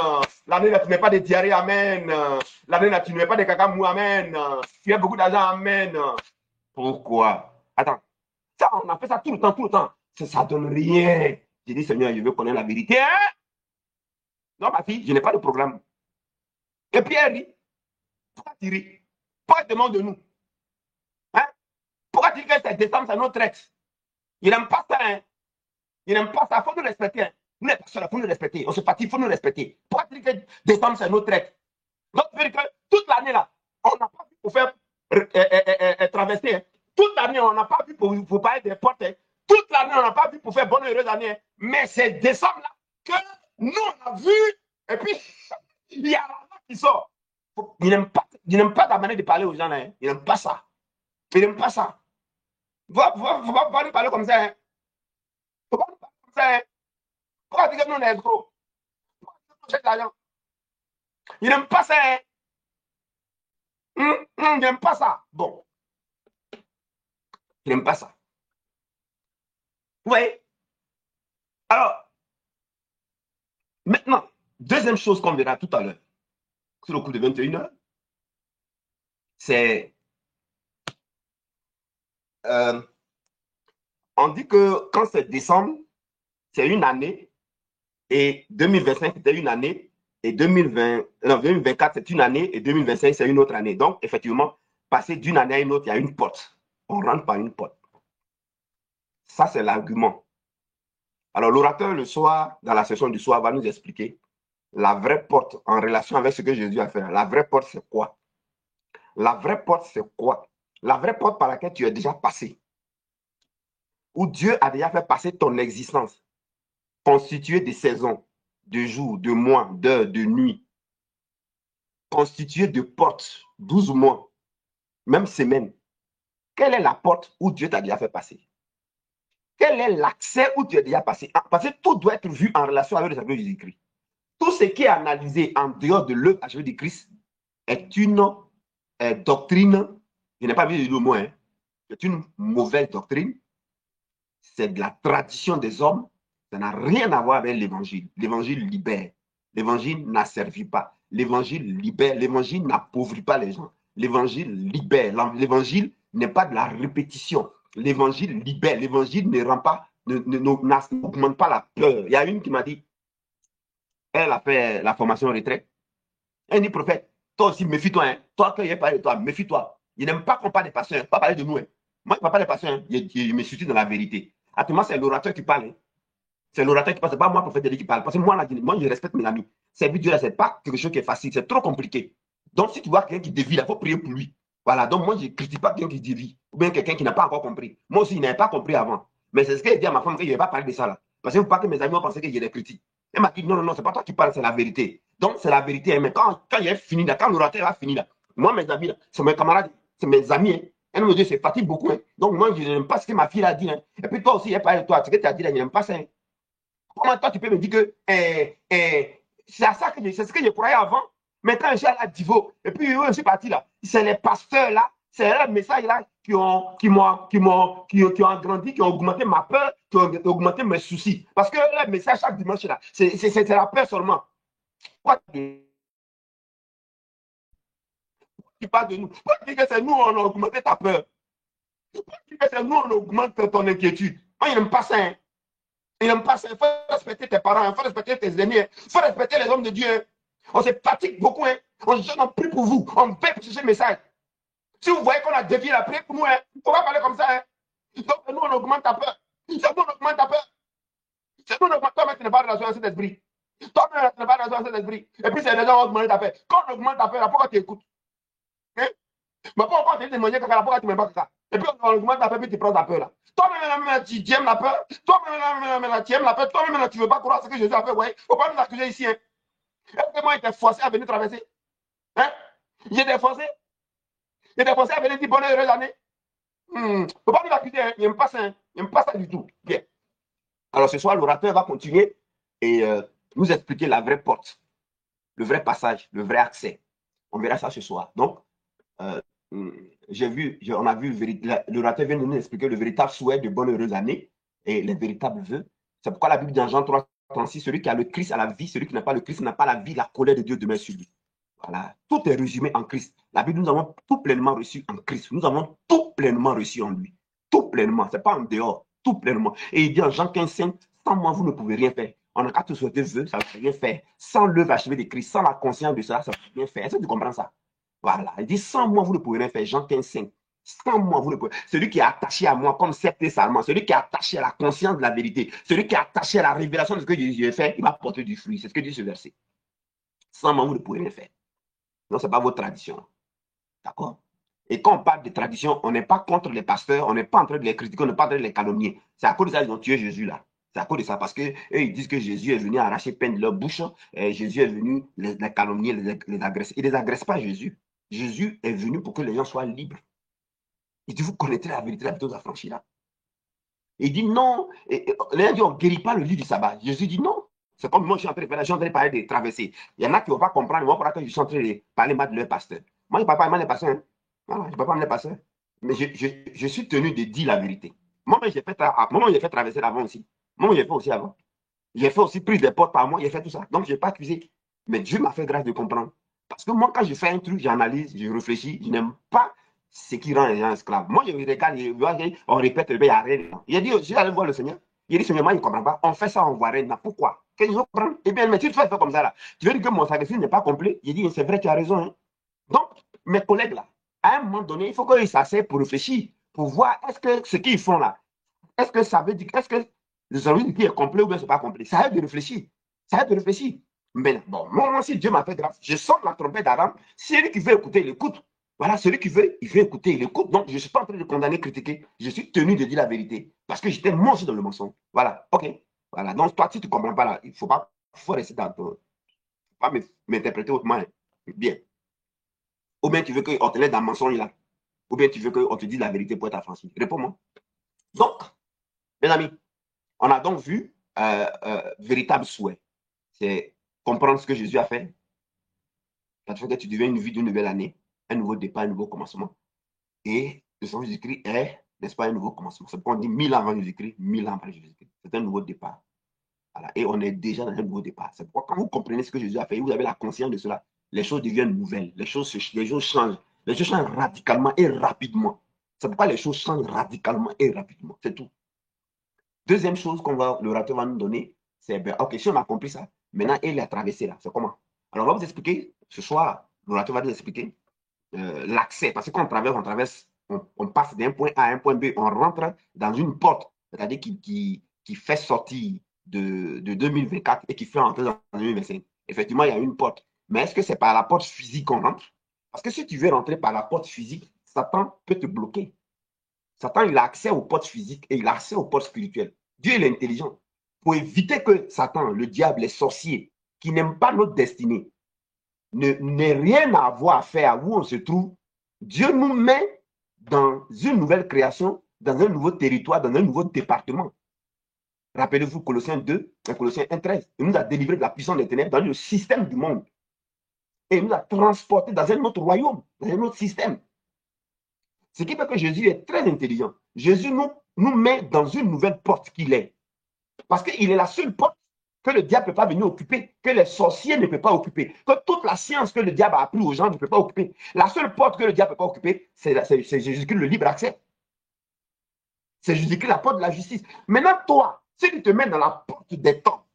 L'année ne te met pas de diarrhée. Amen. L'année ne te met pas de caca mou. Amen. Tu as beaucoup d'argent. Amen. Pourquoi? Attends. Ça, on a fait ça tout le temps, tout le temps. Ça ne donne rien. J'ai dit, Seigneur, je veux connaître la vérité. Hein? Non, ma fille, je n'ai pas de programme. Et Pierre dit, pourquoi tu ris? Pourquoi tu demandes de nous? Hein? Pourquoi tu dis que c'est décembre, c'est notre traite? Il n'aime pas ça. Hein? Il n'aime pas ça. Il faut nous respecter. Hein? Nous, les personnes, il faut nous respecter. On se fatigue, il faut nous respecter. Pourquoi tu dis que décembre, c'est notre traite? Donc, ça veut dire que toute l'année, là, on n'a pas pu pour faire traverser. Hein? Toute l'année, on n'a pas pu pour parler des portes. Hein? Toute l'année, on n'a pas vu pour faire bonne heureuse année. Hein? Mais c'est décembre là que nous, on a vu. Et puis, il y a l'argent qui sort. Il n'aime pas ta manière de parler aux gens. Là, hein? Il n'aime pas ça. Il n'aime pas ça. Il ne faut pas nous parler comme ça. Hein? Il ne faut pas nous parler comme ça. Hein? Pourquoi dire que nous, on est escrocs? Pourquoi dire que nous, cherche l'argent? Il n'aime pas ça. Hein? Il n'aime pas ça. Bon. Il n'aime pas ça. Vous voyez? Alors, maintenant, deuxième chose qu'on verra tout à l'heure, sur le coup de 21h, c'est on dit que quand c'est décembre, c'est une année, et 2025, c'était une année, et 2024, c'est une année, et 2025, c'est une autre année. Donc, effectivement, passer d'une année à une autre, il y a une porte. On rentre par une porte. Ça, c'est l'argument. Alors, l'orateur, le soir, dans la session du soir, va nous expliquer la vraie porte en relation avec ce que Jésus a fait. La vraie porte, c'est quoi? La vraie porte, c'est quoi? La vraie porte par laquelle tu es déjà passé, où Dieu a déjà fait passer ton existence, constituée de saisons, de jours, de mois, d'heures, de nuits, constituée de portes, 12 mois, même semaines. Quelle est la porte où Dieu t'a déjà fait passer? Quel est l'accès où tu es déjà passé? Parce que tout doit être vu en relation avec le salut de Jésus-Christ. Tout ce qui est analysé en dehors de l'œuvre achevée de Christ est une doctrine, je n'ai pas vu le mot, hein, c'est une mauvaise doctrine, c'est de la tradition des hommes, ça n'a rien à voir avec l'évangile. L'évangile libère, l'évangile n'asservit pas, l'évangile libère, l'évangile n'appauvrit pas les gens, l'évangile libère, l'évangile n'est pas de la répétition, l'évangile libère, l'évangile ne rend pas, n'augmente pas la peur. Il y a une qui m'a dit, elle a fait la formation retraite, elle dit, prophète, toi aussi, méfie-toi, hein. Toi, quand il a parlé de toi, méfie-toi. Il n'aime pas qu'on parle des pasteurs, hein. Pas parler de nous. Hein. Moi, je ne parle pas des pasteurs, hein. Je me situe dans la vérité. Actuellement, c'est l'orateur qui parle. Hein. C'est l'orateur qui parle, c'est pas moi, prophète qui parle. Parce que moi, je respecte mes amis. Servir Dieu, ce n'est pas quelque chose qui est facile, c'est trop compliqué. Donc, si tu vois quelqu'un qui dévie, il faut prier pour lui. Voilà, donc moi, je ne critique pas quelqu'un qui dévie, ou bien quelqu'un qui n'a pas encore compris. Moi aussi, il n'avait pas compris avant. Mais c'est ce qu'il dit à ma femme, qu'il ne va pas parler de ça là. Parce que vous pas que mes amis ont pensé que j'ai des critiques. Elle m'a dit, non, non, non, c'est pas toi qui parles, c'est la vérité. Donc, c'est la vérité. Mais quand il est fini là, quand l'orateur va finir là, moi, mes amis, c'est mes camarades, c'est mes amis. Hein. Elle me dit, c'est fatigue beaucoup. Hein. Donc, moi, je n'aime pas ce que ma fille a dit. Hein. Et puis, toi aussi, il a parlé de toi. Ce que tu as dit là, je n'aime pas ça. Hein. Comment toi, tu peux me dire que c'est à ça que c'est ce que je croyais avant. Maintenant, je suis à la divo. Et puis, je suis parti là. C'est les pasteurs là, c'est les messages là qui ont agrandi, qui ont augmenté ma peur, qui ont augmenté mes soucis. Parce que les messages chaque dimanche là, c'est la peur seulement. Pourquoi tu parles de nous? Pourquoi tu dis que c'est nous, on a augmenté ta peur? Pourquoi tu dis que c'est nous, on augmente ton inquiétude? Moi, il n'aime pas ça. Hein. Il n'aime pas ça. Il faut respecter tes parents, il faut respecter tes aînés, il faut respecter les hommes de Dieu. On se fatigue beaucoup. Hein. On prie pour vous. On paie pour ce message. Si vous voyez qu'on a dévié la prière pour nous, hein, on va parler comme ça. Hein. Donc, nous, on augmente ta peur. C'est nous, on augmente ta peur. C'est nous, on augmente. Toi, tu n'es pas dans la cet esprit. Toi, tu n'es pas dans cet esprit. Et puis, c'est les gens qui augmentent ta peur. Quand on augmente ta peur, pourquoi tu écoutes? Hein? Mais pourquoi tu témoigner que pourquoi tu ne m'aimes pas ça? Et puis, on augmente ta peur, puis tu prends ta peur là. Toi-même, tu aimes la peur. Toi-même, tu aimes la peur. Toi-même, tu ne veux pas croire ce que Jésus a fait. Ouais. Il ne faut pas nous accuser ici. Hein. Est-ce que moi, j'étais forcé à venir traverser? Hein? J'étais forcé. J'étais forcé à venir dire bonne heureuse année. Il ne faut pas nous accuser. Hein. Il n'aime pas ça. Hein. Il n'aime pas ça du tout. Bien. Alors, ce soir, l'orateur va continuer et nous expliquer la vraie porte. le vrai passage, le vrai accès. On verra ça ce soir. Donc, euh, on a vu, le orateur vient de nous expliquer le véritable souhait de bonne heureuse année et les véritables vœux. C'est pourquoi la Bible dit en Jean 3, 36, celui qui a le Christ a la vie, celui qui n'a pas le Christ n'a pas la vie, la colère de Dieu demeure sur lui. Voilà, tout est résumé en Christ. La Bible, nous avons tout pleinement reçu en Christ. Nous avons tout pleinement reçu en lui. Tout pleinement, ce n'est pas en dehors, tout pleinement. Et il dit en Jean 15, 5, sans moi, vous ne pouvez rien faire. On n'a qu'à tout souhaiter vœux, ça ne peut rien faire. Sans l'œuvre achevée de Christ, sans la conscience de cela, ça ne peut rien faire. Est-ce que tu comprends ça? Voilà, il dit sans moi, vous ne pouvez rien faire. Jean 15, 5. Sans moi, vous ne pouvez. Celui qui est attaché à moi, comme sceptre et sarment, celui qui est attaché à la conscience de la vérité, celui qui est attaché à la révélation de ce que Jésus a fait, il va porter du fruit. C'est ce que dit ce verset. Sans moi, vous ne pouvez rien faire. Non, ce n'est pas votre tradition. D'accord? Et quand on parle de tradition, on n'est pas contre les pasteurs, on n'est pas en train de les critiquer, on n'est pas en train de les calomnier. C'est à cause de ça qu'ils ont tué Jésus là. C'est à cause de ça, parce qu'eux, ils disent que Jésus est venu arracher pain de leur bouche, et Jésus est venu les calomnier, les agresser. Ils ne les agressent pas, Jésus. Jésus est venu pour que les gens soient libres. Il dit, vous connaîtrez la vérité vous affranchis là. Il dit non. Les gens disent, on ne guérit pas le lit du sabbat. Jésus dit non. C'est comme moi, je suis en train de faire, je suis en train de parler des traversées. Il y en a qui ne vont pas comprendre. Moi, pour que je suis en train de parler mal de leur pasteur. Moi, je ne parle pas mal des pasteurs. Hein. Voilà, je ne parle pas mal des pasteurs. Mais je suis tenu de dire la vérité. Moi, j'ai fait traverser avant aussi. Moi, j'ai fait aussi avant. J'ai fait aussi prise des portes par mois. J'ai fait tout ça. Donc, je n'ai pas accusé. Mais Dieu m'a fait grâce de comprendre. Parce que moi, quand je fais un truc, j'analyse, je réfléchis, je n'aime pas ce qui rend les gens esclaves. Moi, je regarde, on répète, il n'y a rien. Il a dit, je suis allé voir le Seigneur. Il a dit, Seigneur, moi, il ne comprend pas. On fait ça, on ne voit rien. Pourquoi? Qu'est-ce qu'ils comprennent? Eh bien, mais tu fais comme ça, là. Tu veux dire que mon sacrifice n'est pas complet? Il dit, c'est vrai, tu as raison. Hein. Donc, mes collègues, là, à un moment donné, il faut qu'ils s'asseyent pour réfléchir, pour voir est-ce que ce qu'ils font là, est-ce que ça veut dire, est-ce que le service est complet ou bien c'est pas complet? Ça aide de réfléchir. Ça aide de réfléchir. Mais bon, moi, si Dieu m'a fait grâce, je sors la trompette d'Aram. Celui qui veut écouter, il écoute. Voilà, celui qui veut, il veut écouter, il écoute. Donc, je ne suis pas en train de condamner, critiquer. Je suis tenu de dire la vérité. Parce que j'étais moi aussi dans le mensonge. Voilà, ok. Voilà, donc toi, si tu ne comprends pas là, il faut rester dans ton. Il ne faut pas m'interpréter autrement. Bien. Ou bien tu veux qu'on te laisse dans le mensonge là. Ou bien tu veux qu'on te dise la vérité pour être affranchi. Réponds-moi. Donc, mes amis, on a donc vu véritable souhait. C'est comprendre ce que Jésus a fait. Ça fait que tu deviens une vie d'une nouvelle année, un nouveau départ, un nouveau commencement. Et le Seigneur Jésus-Christ est, n'est-ce pas, un nouveau commencement. C'est pourquoi on dit 1000 ans avant Jésus-Christ, 1000 ans après Jésus-Christ. C'est un nouveau départ. Voilà. Et on est déjà dans un nouveau départ. C'est pourquoi quand vous comprenez ce que Jésus a fait, vous avez la conscience de cela, les choses deviennent nouvelles, les choses changent. Les choses changent radicalement et rapidement. C'est pourquoi les choses changent radicalement et rapidement. C'est tout. Deuxième chose l'orateur va nous donner, c'est, ben, ok, si on a compris ça, maintenant, il a traversé là, c'est comment? Alors, on va vous expliquer, ce soir, l'orateur va nous expliquer l'accès, parce que quand on traverse, on passe d'un point A à un point B, on rentre dans une porte, c'est-à-dire qui fait sortir de 2024 et qui fait entrer dans 2025. Effectivement, il y a une porte. Mais est-ce que c'est par la porte physique qu'on rentre? Parce que si tu veux rentrer par la porte physique, Satan peut te bloquer. Satan, il a accès aux portes physiques et il a accès aux portes spirituelles. Dieu, il est intelligent. Pour éviter que Satan, le diable, les sorciers, qui n'aiment pas notre destinée, n'aient rien à avoir à faire où on se trouve, Dieu nous met dans une nouvelle création, dans un nouveau territoire, dans un nouveau département. Rappelez-vous Colossiens 2, Colossiens 1, 13. Il nous a délivré de la puissance des ténèbres dans le système du monde. Et il nous a transportés dans un autre royaume, dans un autre système. Ce qui fait que Jésus est très intelligent. Jésus nous met dans une nouvelle porte qu'il est. Parce qu'il est la seule porte que le diable ne peut pas venir occuper, que les sorciers ne peuvent pas occuper, que toute la science que le diable a appris aux gens ne peut pas occuper. La seule porte que le diable ne peut pas occuper, c'est Jésus-Christ, le libre accès. C'est Jésus-Christ, la porte de la justice. Maintenant, toi, si tu te mets dans la porte des temps,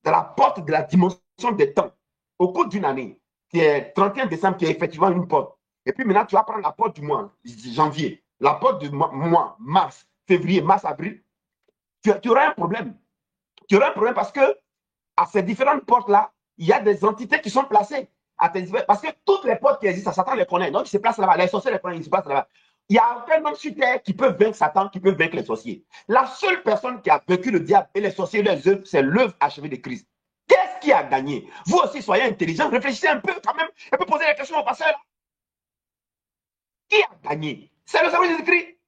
dans la porte de la dimension des temps, au cours d'une année, qui est 31 décembre, qui est effectivement une porte, et puis maintenant, tu vas prendre la porte du mois, janvier, la porte du mois, mars, février, mars, avril, tu auras un problème. Tu auras un problème parce que à ces différentes portes-là, il y a des entités qui sont placées. Parce que toutes les portes qui existent, Satan les connaît. Donc, il se place là-bas. Les sorciers les connaissent, ils se placent là-bas. Il n'y a aucun homme sur terre qui peut vaincre Satan, qui peut vaincre les sorciers. La seule personne qui a vaincu le diable et les sorciers et les œuvres, c'est l'œuvre achevée de Christ. Qu'est-ce qui a gagné? Vous aussi, soyez intelligents, réfléchissez un peu quand même, et puis posez la question au pasteur. Qui a gagné? C'est le Seigneur Jésus-Christ.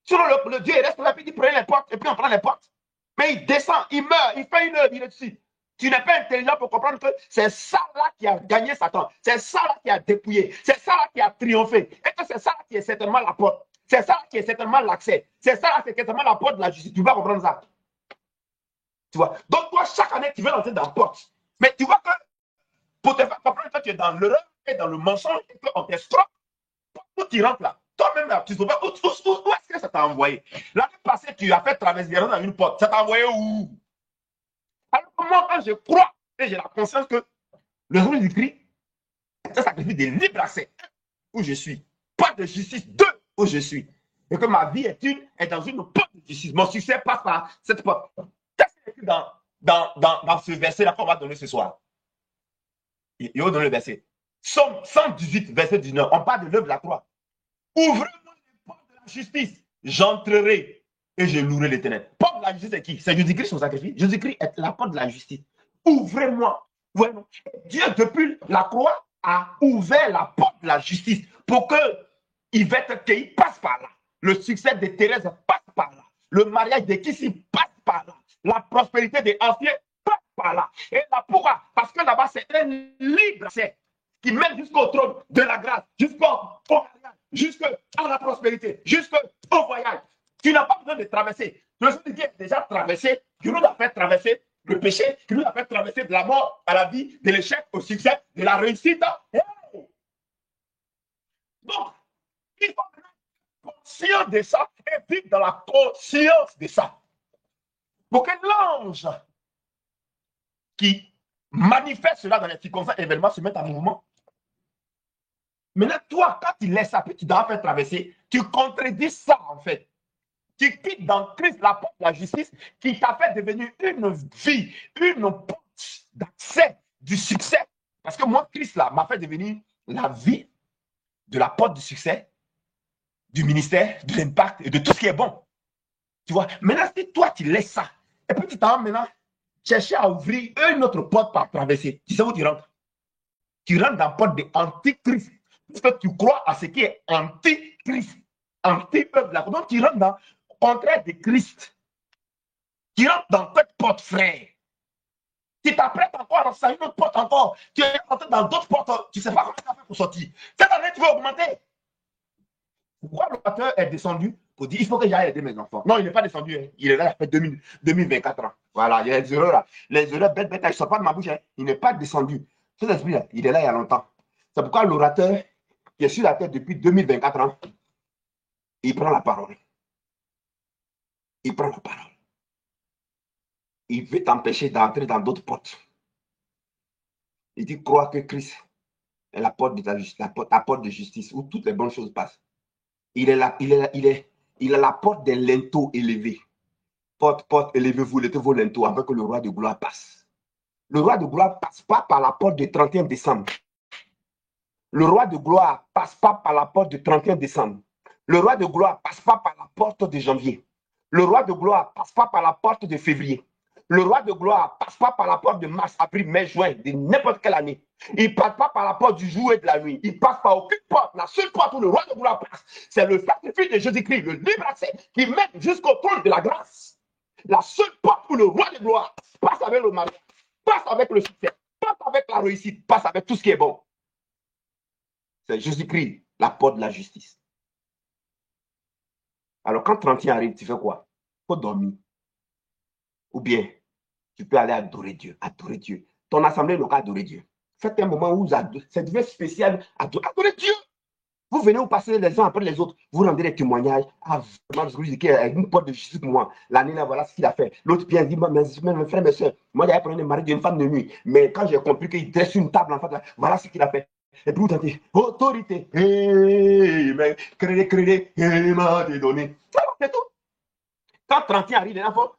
Sinon, le Dieu il reste là, puis il prend les portes, et puis on prend les portes. Mais il descend, il meurt, il fait une œuvre, il est dessus. Tu n'es pas intelligent pour comprendre que c'est ça là qui a gagné Satan. C'est ça là qui a dépouillé. C'est ça là qui a triomphé. Et que c'est ça là qui est certainement la porte. C'est ça là qui est certainement l'accès. C'est ça là qui est certainement la porte de la justice. Tu vas comprendre ça. Tu vois. Donc toi, chaque année, tu veux entrer dans la porte. Mais tu vois que pour te faire comprendre que tu es dans l'erreur et dans le mensonge et qu'on t'escroque, où tu rentres là, toi-même là, tu ne sais pas où est-ce que ça t'a envoyé. L'année passée, tu as fait traverser dans une porte. Ça t'a envoyé où? Alors que moi, quand je crois et j'ai la conscience que le jour du Christ, c'est un sacrifice de libre accès où je suis. Pas de justice, deux où je suis. Et que ma vie est dans une porte de justice. Mon succès passe par cette porte. Qu'est-ce qui est écrit dans ce verset-là qu'on va donner ce soir? Il va donner le verset. Somme 118, verset 19. On parle de l'œuvre de la croix. Ouvrez-moi les portes de la justice. J'entrerai et je louerai l'Éternel. Porte de la justice, c'est qui? C'est Jésus-Christ son sacrifice. Jésus-Christ est la porte de la justice. Ouvrez-moi. Vraiment. Dieu, depuis la croix, a ouvert la porte de la justice pour que Yvette Kei passe par là. Le succès de Thérèse passe par là. Le mariage de Kissi passe par là. La prospérité des anciens passe par là. Et là, pourquoi? Parce que là-bas, c'est un libre accès qui mène jusqu'au trône de la grâce, jusqu'au mariage, jusqu'à la prospérité, jusqu'au voyage. Tu n'as pas besoin de traverser. Le Seigneur Dieu a déjà traversé, qui nous a fait traverser le péché, qui nous a fait traverser de la mort à la vie, de l'échec au succès, de la réussite. Hey! Donc, il faut être conscient de ça et vivre dans la conscience de ça. Pour que l'ange qui manifeste cela dans les circonstances événements se mette en mouvement. Maintenant, toi, quand tu laisses ça, puis tu dois faire traverser, tu contredis ça en fait. Tu quittes dans Christ la porte de la justice qui t'a fait devenir une vie, une porte d'accès du succès. Parce que moi, Christ là m'a fait devenir la vie de la porte du succès, du ministère, de l'impact et de tout ce qui est bon. Tu vois, maintenant, si toi, tu laisses ça, et puis tu t'en vas maintenant chercher à ouvrir une autre porte par traverser, tu sais où tu rentres? Tu rentres dans la porte de l'antichrist. Parce que tu crois à ce qui est antichrist, anti-peuple. Donc tu rentres dans le contraire de Christ. Tu rentres dans cette porte, frère. Tu t'apprêtes encore à une autre porte encore. Tu es rentré dans d'autres portes. Tu ne sais pas comment tu as fait pour sortir. Cette année, tu veux augmenter. Pourquoi l'opérateur est descendu pour dire il faut que j'aille aider mes enfants? Non, il n'est pas descendu. Hein. Il est là, il fait 2024 ans. Voilà, il y a les erreurs là. Les erreurs bêtes, elles ne sortent pas de ma bouche. Hein. Il n'est pas descendu. Cet esprit-là, il est là il y a longtemps. C'est pourquoi l'orateur qui est sur la terre depuis 2024 ans, il prend la parole. Il prend la parole. Il veut t'empêcher d'entrer dans d'autres portes. Il dit crois que Christ est la porte de ta justice, la porte de justice où toutes les bonnes choses passent. Il est la porte des linteaux élevés. Porte, élevez-vous, vos linteaux afin que le roi de gloire passe. Le roi de gloire ne passe pas par la porte du 31 décembre. Le roi de gloire ne passe pas par la porte du 31 décembre. Le roi de gloire ne passe pas par la porte de janvier. Le roi de gloire ne passe pas par la porte de février. Le roi de gloire ne passe pas par la porte de mars, avril, mai, juin, de n'importe quelle année. Il ne passe pas par la porte du jour et de la nuit. Il ne passe par aucune porte. La seule porte où le roi de gloire passe, c'est le sacrifice de Jésus-Christ, le libre accès, qui mène jusqu'au trône de la grâce. La seule porte où le roi de gloire passe avec le mariage, passe avec le succès, passe avec la réussite, passe avec tout ce qui est bon. C'est Jésus-Christ, la porte de la justice. Alors quand 31 arrive, tu fais quoi? Il faut dormir. Ou bien, tu peux aller adorer Dieu. Adorer Dieu. Ton assemblée locale, adorer Dieu. Faites un moment où c'est devenu spécial. Adorer Dieu. Vous venez vous passer les uns après les autres. Vous rendez des témoignages. Ah, vraiment, il y a une porte de justice pour moi. L'année là, voilà ce qu'il a fait. L'autre vient dire, mes frères, mes soeurs, moi j'avais pris un mari d'une femme de nuit. Mais quand j'ai compris qu'il dresse une table en fait, voilà ce qu'il a fait. Et puis vous tentez, autorité, mais crédit, m'a donné. C'est tout. Quand 31 arrive, les enfants,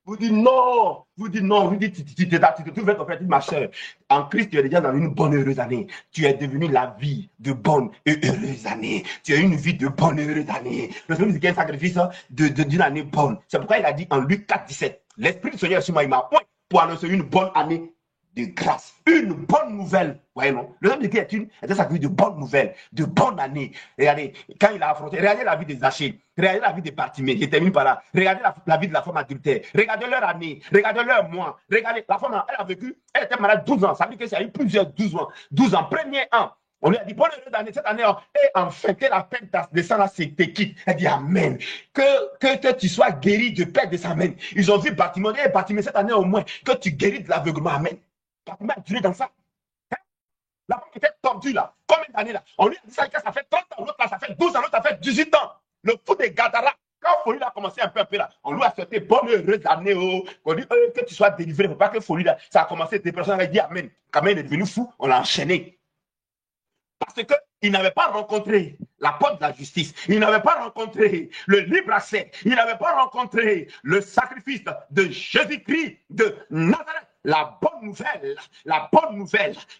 vous dites non, vous dites, tu te trouves en fait, ma soeur. En Christ, tu es déjà dans une bonne heureuse année. Tu es devenu la vie de bonne et heureuse année. Tu as une vie de bonne et heureuse année. Le Seigneur dit qu'il y a un sacrifice d'une année bonne. C'est pourquoi il a dit en Luc 4, 17, l'Esprit du Seigneur sur moi, il m'a point pour annoncer une bonne année de grâce, une bonne nouvelle. Voyez, non? Le homme de Dieu était sa vie de bonnes nouvelles, de bonnes années. Regardez, quand il a affronté, regardez la vie des Zachée, regardez la vie des Bartimée, je termine par là. Regardez la vie de la femme adultère, regardez leur année, regardez leur mois, regardez, la femme, elle a vécu, elle était malade 12 ans, ça veut dire que ça a eu plusieurs 12 ans, premier an. On lui a dit, bonne heureuse année, cette année, et enfin, que la peine de sang te quitte. Elle dit, Amen. Que tu sois guéri de perte de sang, Amen. Ils ont vu Bartimée, et Bartimée, cette année au moins, que tu guéris de l'aveuglement, Amen. Bartimée a duré dans ça. Hein? La femme était tordue là. Combien d'années là? On lui a dit ça fait 30 ans, l'autre là, ça fait 12 ans, l'autre ça fait 18 ans. Le fou des Gadara, quand Folie a commencé un peu là, on lui a souhaité bonne heureuse année, on dit que tu sois délivré, il ne faut pas que Folie là, ça a commencé, des personnes avaient dit Amen. Quand même, il est devenu fou, on l'a enchaîné. Parce qu'il n'avait pas rencontré la porte de la justice. Il n'avait pas rencontré le libre accès. Il n'avait pas rencontré le sacrifice de Jésus-Christ de Nazareth. La bonne nouvelle,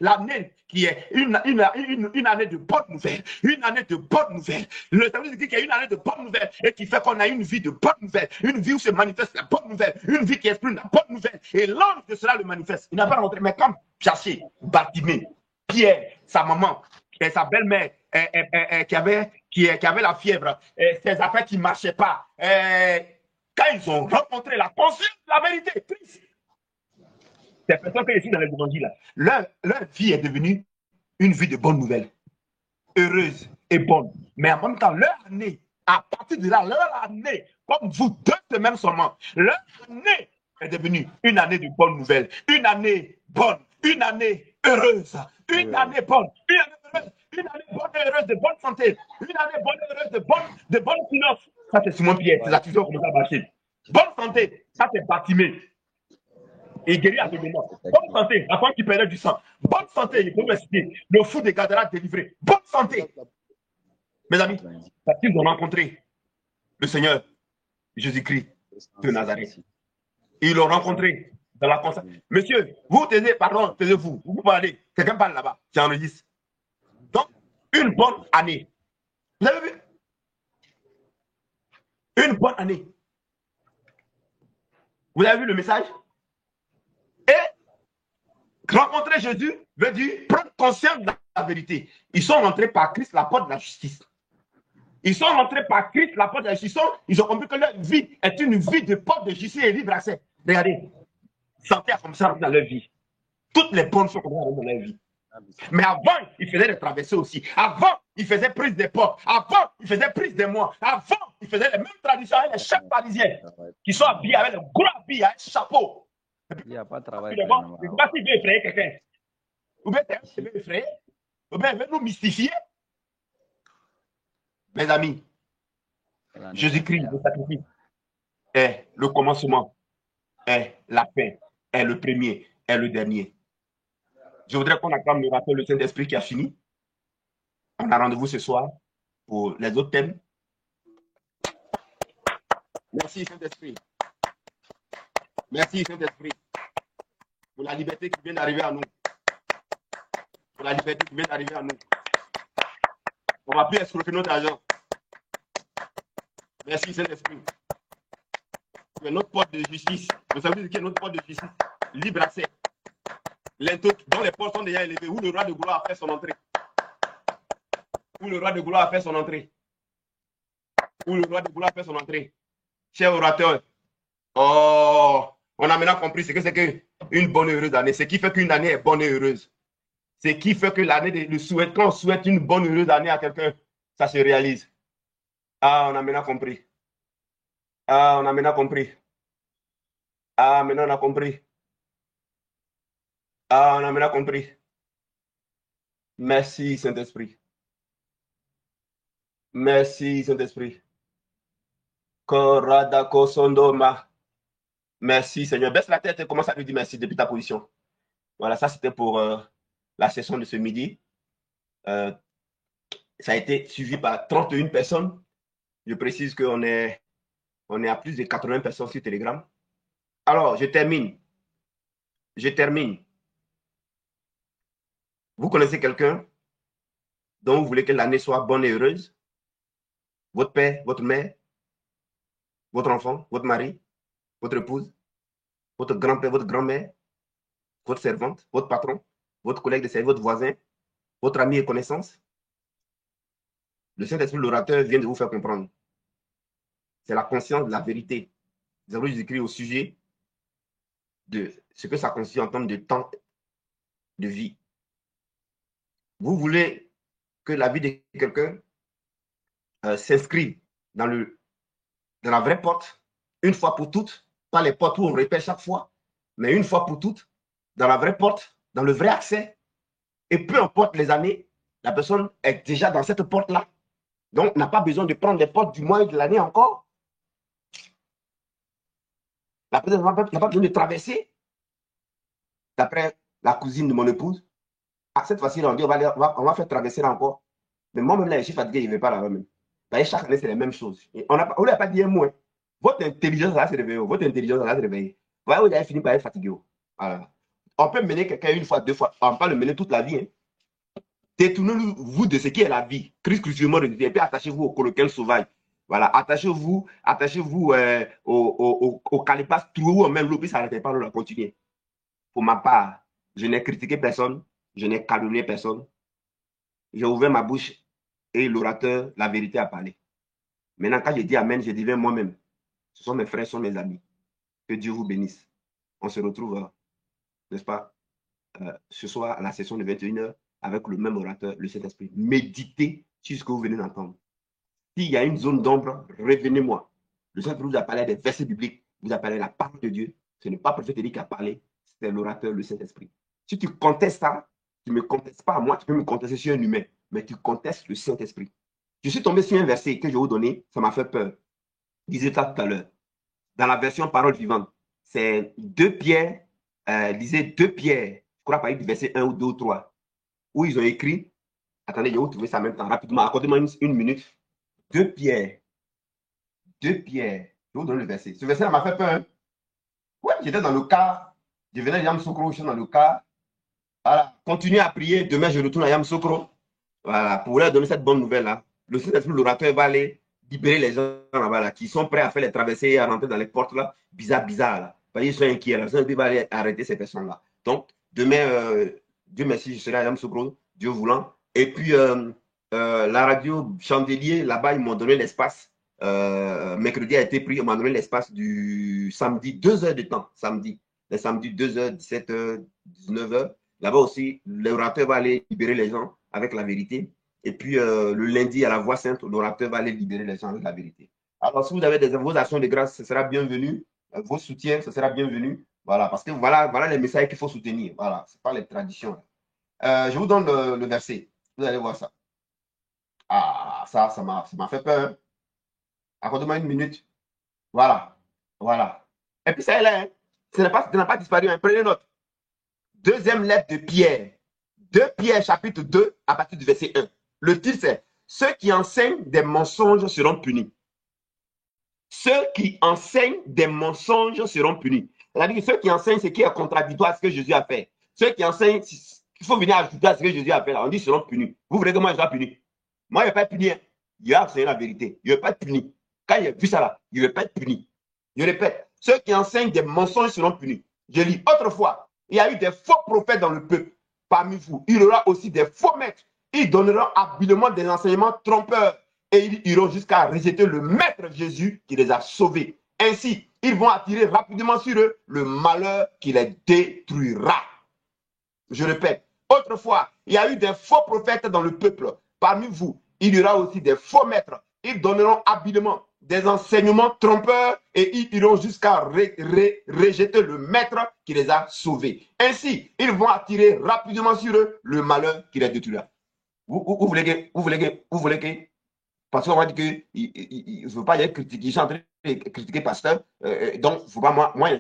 l'année qui est une année de bonne nouvelle, une année de bonne nouvelle. Le service dit qu'il y a une année de bonne nouvelle et qui fait qu'on a une vie de bonne nouvelle, une vie où se manifeste la bonne nouvelle, une vie qui exprime la bonne nouvelle. Et l'ange de cela le manifeste. Il n'a pas rencontré, mais comme Chassé, Bartimée, Pierre, sa maman, et sa belle-mère qui avait la fièvre, ses affaires qui ne marchaient pas. Quand ils ont rencontré la conscience de la vérité, Christ, ces personnes que ici dans les évangiles, leur vie est devenue une vie de bonne nouvelle, heureuse et bonne. Mais en même temps, leur année, à partir de là, leur année, comme vous, 2 semaines seulement, leur année est devenue une année de bonne nouvelle, une année bonne, une année heureuse, une année bonne, une année heureuse, une année bonne et heureuse de bonne santé, une année bonne et heureuse de bonne finance. Ça, c'est Simon Pierre, ses actions ont commencé à marcher. Bonne santé, ça, c'est Bartimée. Et guéri aveuglement. Bonne santé, la femme qui perdait du sang. Bonne santé, il faut citer. Le fou des Gadara délivré. Bonne santé. Mes amis, parce qu'ils ont rencontré le Seigneur Jésus-Christ de Nazareth. Ils l'ont rencontré dans la conscience. Monsieur, vous taisez, pardon, taisez-vous. Vous parlez. Quelqu'un parle là-bas. J'enregistre. Donc, une bonne année. Vous avez vu? Une bonne année. Vous avez vu le message? Et rencontrer Jésus veut dire prendre conscience de la vérité. Ils sont rentrés par Christ, la porte de la justice. Ils sont rentrés par Christ, la porte de la justice. Ils ont compris que leur vie est une vie de porte de justice et libre accès. Regardez, santé comme ça dans leur vie. Toutes les bonnes choses comme ça dans leur vie. Mais avant, ils faisaient des traversées aussi. Avant, ils faisaient prise des portes. Avant, ils faisaient prise des mois. Avant, ils faisaient les mêmes traditions avec les chefs parisiens qui sont habillés avec le gros habits, avec un chapeau. Il n'y a pas de travail. Je ne sais pas s'il veut effrayer quelqu'un. Ou bien il veut effrayer. Ou bien il veut nous mystifier. Mes amis, Jésus-Christ, le sacrifice, est le commencement, est la fin, est le premier, est le dernier. Je voudrais qu'on acclame le rappel le Saint-Esprit qui a fini. On a rendez-vous ce soir pour les autres thèmes. Merci Saint-Esprit. Merci Saint-Esprit pour la liberté qui vient d'arriver à nous. Pour la liberté qui vient d'arriver à nous. On va plus escroquer notre argent. Merci Saint-Esprit. C'est notre porte de justice. Vous savez ce qu'est notre porte de justice? Libre accès. Dont les portes sont déjà élevées, où le roi de gloire a fait son entrée. Où le roi de gloire a fait son entrée. Où le roi de gloire a fait son entrée. Cher orateur, oh, on a maintenant compris ce que c'est qu'une bonne et heureuse année. Ce qui fait qu'une année est bonne et heureuse. Ce qui fait que l'année, quand on souhaite une bonne et heureuse année à quelqu'un, ça se réalise. Ah, on a maintenant compris. Ah, on a maintenant compris. Ah, maintenant on a compris. Ah, on a maintenant compris. Merci, Saint-Esprit. Merci, Saint-Esprit. Merci, Seigneur. Baisse la tête et commence à lui dire merci depuis ta position. Voilà, ça c'était pour la session de ce midi. Ça a été suivi par 31 personnes. Je précise qu'on est à plus de 80 personnes sur Telegram. Alors, je termine. Vous connaissez quelqu'un dont vous voulez que l'année soit bonne et heureuse? Votre père, votre mère, votre enfant, votre mari, votre épouse, votre grand-père, votre grand-mère, votre servante, votre patron, votre collègue de service, votre voisin, votre ami et connaissance. Le Saint-Esprit, l'orateur, vient de vous faire comprendre. C'est la conscience de la vérité. Nous avons écrit au sujet de ce que ça constitue en termes de temps de vie. Vous voulez que la vie de quelqu'un s'inscrive dans la vraie porte, une fois pour toutes, pas les portes où on répète chaque fois, mais une fois pour toutes, dans la vraie porte, dans le vrai accès. Et peu importe les années, la personne est déjà dans cette porte-là. Donc, n'a pas besoin de prendre les portes du mois et de l'année encore. La personne n'a pas besoin de traverser. D'après la cousine de mon épouse, à cette fois-ci, on dit on va faire traverser là encore. Mais moi-même, là, je suis fatigué, je ne vais pas là même. Chaque année, c'est les mêmes choses. On n'a pas dit un mot. Hein. Votre intelligence va se réveiller. Votre intelligence va se réveiller. Vous avez fini par être fatigué. Voilà. On peut mener quelqu'un une fois, deux fois. On peut le mener toute la vie. Hein. Détournez-vous de ce qui est la vie. Christ crucifié, et puis attachez-vous au coloquin sauvage. Voilà, attachez-vous au calipas trou, même l'eau, puis ça n'arrête pas de la continuer. Pour ma part, je n'ai critiqué personne, je n'ai calomnié personne. J'ai ouvert ma bouche et l'orateur, la vérité a parlé. Maintenant, quand je dis Amen, je deviens moi-même. Ce sont mes frères, ce sont mes amis. Que Dieu vous bénisse. On se retrouve, n'est-ce pas, ce soir à la session de 21h avec le même orateur, le Saint-Esprit. Méditez sur ce que vous venez d'entendre. S'il y a une zone d'ombre, revenez-moi. Le Saint-Esprit vous a parlé des versets bibliques, vous a parlé de la parole de Dieu. Ce n'est pas le prophète Élie qui a parlé, c'est l'orateur, le Saint-Esprit. Si tu contestes ça, tu ne me contestes pas à moi, tu peux me contester sur un humain, mais tu contestes le Saint-Esprit. Je suis tombé sur un verset que je vais vous donner, ça m'a fait peur. Je disais ça tout à l'heure. Dans la version parole vivante, c'est 2 Pierre, lisez 2 Pierre, je crois pas du verset 1 ou 2 ou 3, où ils ont écrit, attendez, je vais vous trouver ça en même temps, rapidement, accordez-moi une minute. 2 Pierre, 2 Pierre, je vais vous donner le verset. Ce verset m'a fait peur. Hein? Ouais, j'étais dans le car, je venais de Yamoussoukro, je suis dans le car. Voilà, continuez à prier, demain je retourne à Yamoussoukro. Voilà, pour leur donner cette bonne nouvelle-là. Le Saint-Esprit, l'orateur va aller libérer les gens là-bas, là, qui sont prêts à faire les traversées et à rentrer dans les portes là, bizarre, là. Parce qu'ils sont inquiets, là. Le Saint-Esprit va aller arrêter ces personnes-là. Donc, demain, Dieu merci, je serai à Yamoussoukro, Dieu voulant. Et puis, la radio Chandelier, là-bas, ils m'ont donné l'espace. Mercredi a été pris, ils m'ont donné l'espace du samedi, 2 heures de temps, samedi. Les samedis, 2h, 17h, 19h. Là-bas aussi, l'orateur va aller libérer les gens avec la vérité. Et puis, le lundi, à la Voix Sainte, l'orateur va aller libérer les gens avec la vérité. Alors, si vous avez vos actions de grâce, ce sera bienvenu. Vos soutiens, ce sera bienvenu. Voilà, parce que voilà les messages qu'il faut soutenir. Voilà, ce n'est pas les traditions. Je vous donne le verset. Vous allez voir ça. Ah, ça m'a fait peur. Accordez-moi une minute. Voilà. Voilà. Et puis, ça est là. Hein. Ça n'a pas disparu. Hein. Prenez note. Deuxième lettre de Pierre. 2 Pierre chapitre 2 à partir du verset 1. Le titre c'est « Ceux qui enseignent des mensonges seront punis ». Ceux qui enseignent des mensonges seront punis. C'est-à-dire ceux qui enseignent ce qui est contradictoire à ce que Jésus a fait. Ceux qui enseignent qu'il faut venir ajouter à ce que Jésus a fait, là, on dit seront punis. Vous voulez que moi je sois puni? Moi je ne vais pas être puni. Je vais enseigner la vérité. Je ne vais pas être puni. Quand il a vu ça là, je ne vais pas être puni. Je répète, ceux qui enseignent des mensonges seront punis. Je lis autrefois, il y a eu des faux prophètes dans le peuple. Parmi vous, il y aura aussi des faux maîtres. Ils donneront habilement des enseignements trompeurs et ils iront jusqu'à rejeter le maître Jésus qui les a sauvés. Ainsi, ils vont attirer rapidement sur eux le malheur qui les détruira. Je répète, autrefois, il y a eu des faux prophètes dans le peuple. Parmi vous, il y aura aussi des faux maîtres. Ils donneront habilement des enseignements trompeurs et ils iront jusqu'à rejeter le maître qui les a sauvés. Ainsi, ils vont attirer rapidement sur eux le malheur qui les détruira. Vous voulez que, parce qu'on m'a dit que il ne faut pas y aller critiquer, ils sont en train de critiquer pasteur, donc il ne faut pas, moi, il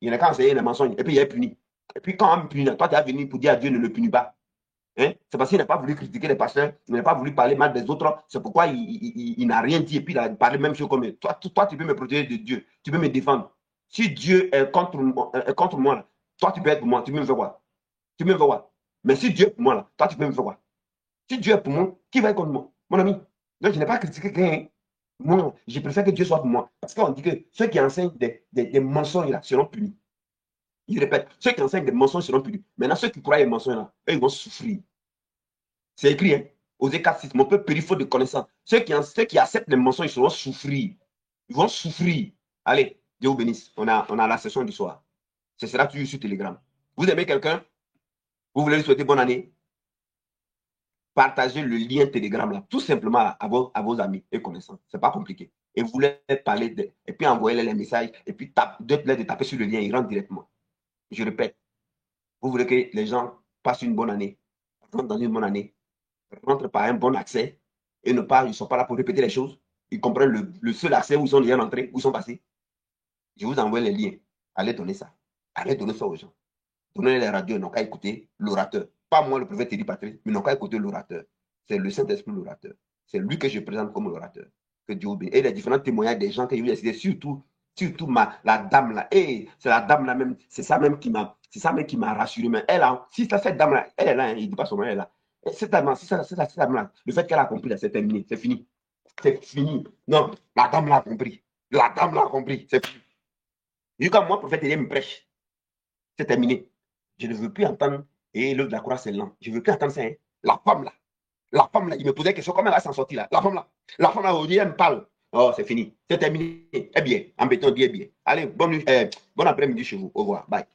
n'y a qu'à enseigner les mensonges et puis il est puni. Et puis quand on me punit, toi tu es venu pour dire à Dieu ne le punis pas. Hein? C'est parce qu'il n'a pas voulu critiquer les pasteurs, il n'a pas voulu parler mal des autres, c'est pourquoi il n'a rien dit et puis il a parlé même chose comme toi, tu peux me protéger de Dieu, tu peux me défendre. Si Dieu est contre moi, là, toi tu peux être pour moi, tu peux me faire quoi? Tu peux me faire quoi? Mais si Dieu est pour moi, là, toi tu peux me faire quoi? Si Dieu est pour moi, qui va être contre moi? Mon ami. Donc je n'ai pas critiqué quelqu'un. Moi, je préfère que Dieu soit pour moi. Parce qu'on dit que ceux qui enseignent des mensonges là seront punis. Je répète, ceux qui enseignent des mensonges seront punis. Maintenant, ceux qui croient les mensonges là, eux, ils vont souffrir. C'est écrit, hein. Osée 4:6, mon peuple périt faute de connaissance. Ceux qui acceptent les mensonges, ils seront souffrir. Ils vont souffrir. Allez, Dieu vous bénisse. On a la session du soir. Ce sera toujours sur Telegram. Vous aimez quelqu'un? Vous voulez lui souhaiter bonne année? Partagez le lien Telegram là, tout simplement à vos amis et connaissances. C'est pas compliqué. Et vous voulez parler et puis envoyez les messages et puis de taper sur le lien, ils rentrent directement. Je répète, vous voulez que les gens passent une bonne année, rentrent dans une bonne année, rentrent par un bon accès et ils ne sont pas là pour répéter les choses. Ils comprennent le seul accès où ils sont déjà rentrés, où ils sont passés. Je vous envoie les liens. Allez donner ça. Allez donner ça aux gens. Donnez les radios, ils n'ont qu'à écouter l'orateur. Pas moi, le prophète Thierry Patrice, mais ils n'ont qu'à écouter l'orateur. C'est le Saint-Esprit, l'orateur. C'est lui que je présente comme l'orateur. Que Dieu bénisse. Et les différents témoignages des gens que je vous ai cités, surtout la dame là. Et c'est la dame là même, c'est ça même qui m'a rassuré. Mais elle a, si cette dame là, elle est là, hein, il ne dit pas son nom, elle est là. Et cette dame là, cette dame là, le fait qu'elle a compris là, c'est terminé, c'est fini. C'est fini. Non, la dame l'a compris. La dame l'a compris, c'est fini. Jusqu'à moi, prophète Thierry me prêche. C'est terminé. Je ne veux plus entendre. Et l'autre de la croix, c'est lent. Je ne veux plus entendre ça. Hein. La femme là, il me posait des questions. Comment elle va s'en sortir là? La femme là, aujourd'hui, elle me parle. Oh, c'est fini. C'est terminé. Eh bien, en béton, dit eh bien. Allez, bon après-midi chez vous. Au revoir. Bye.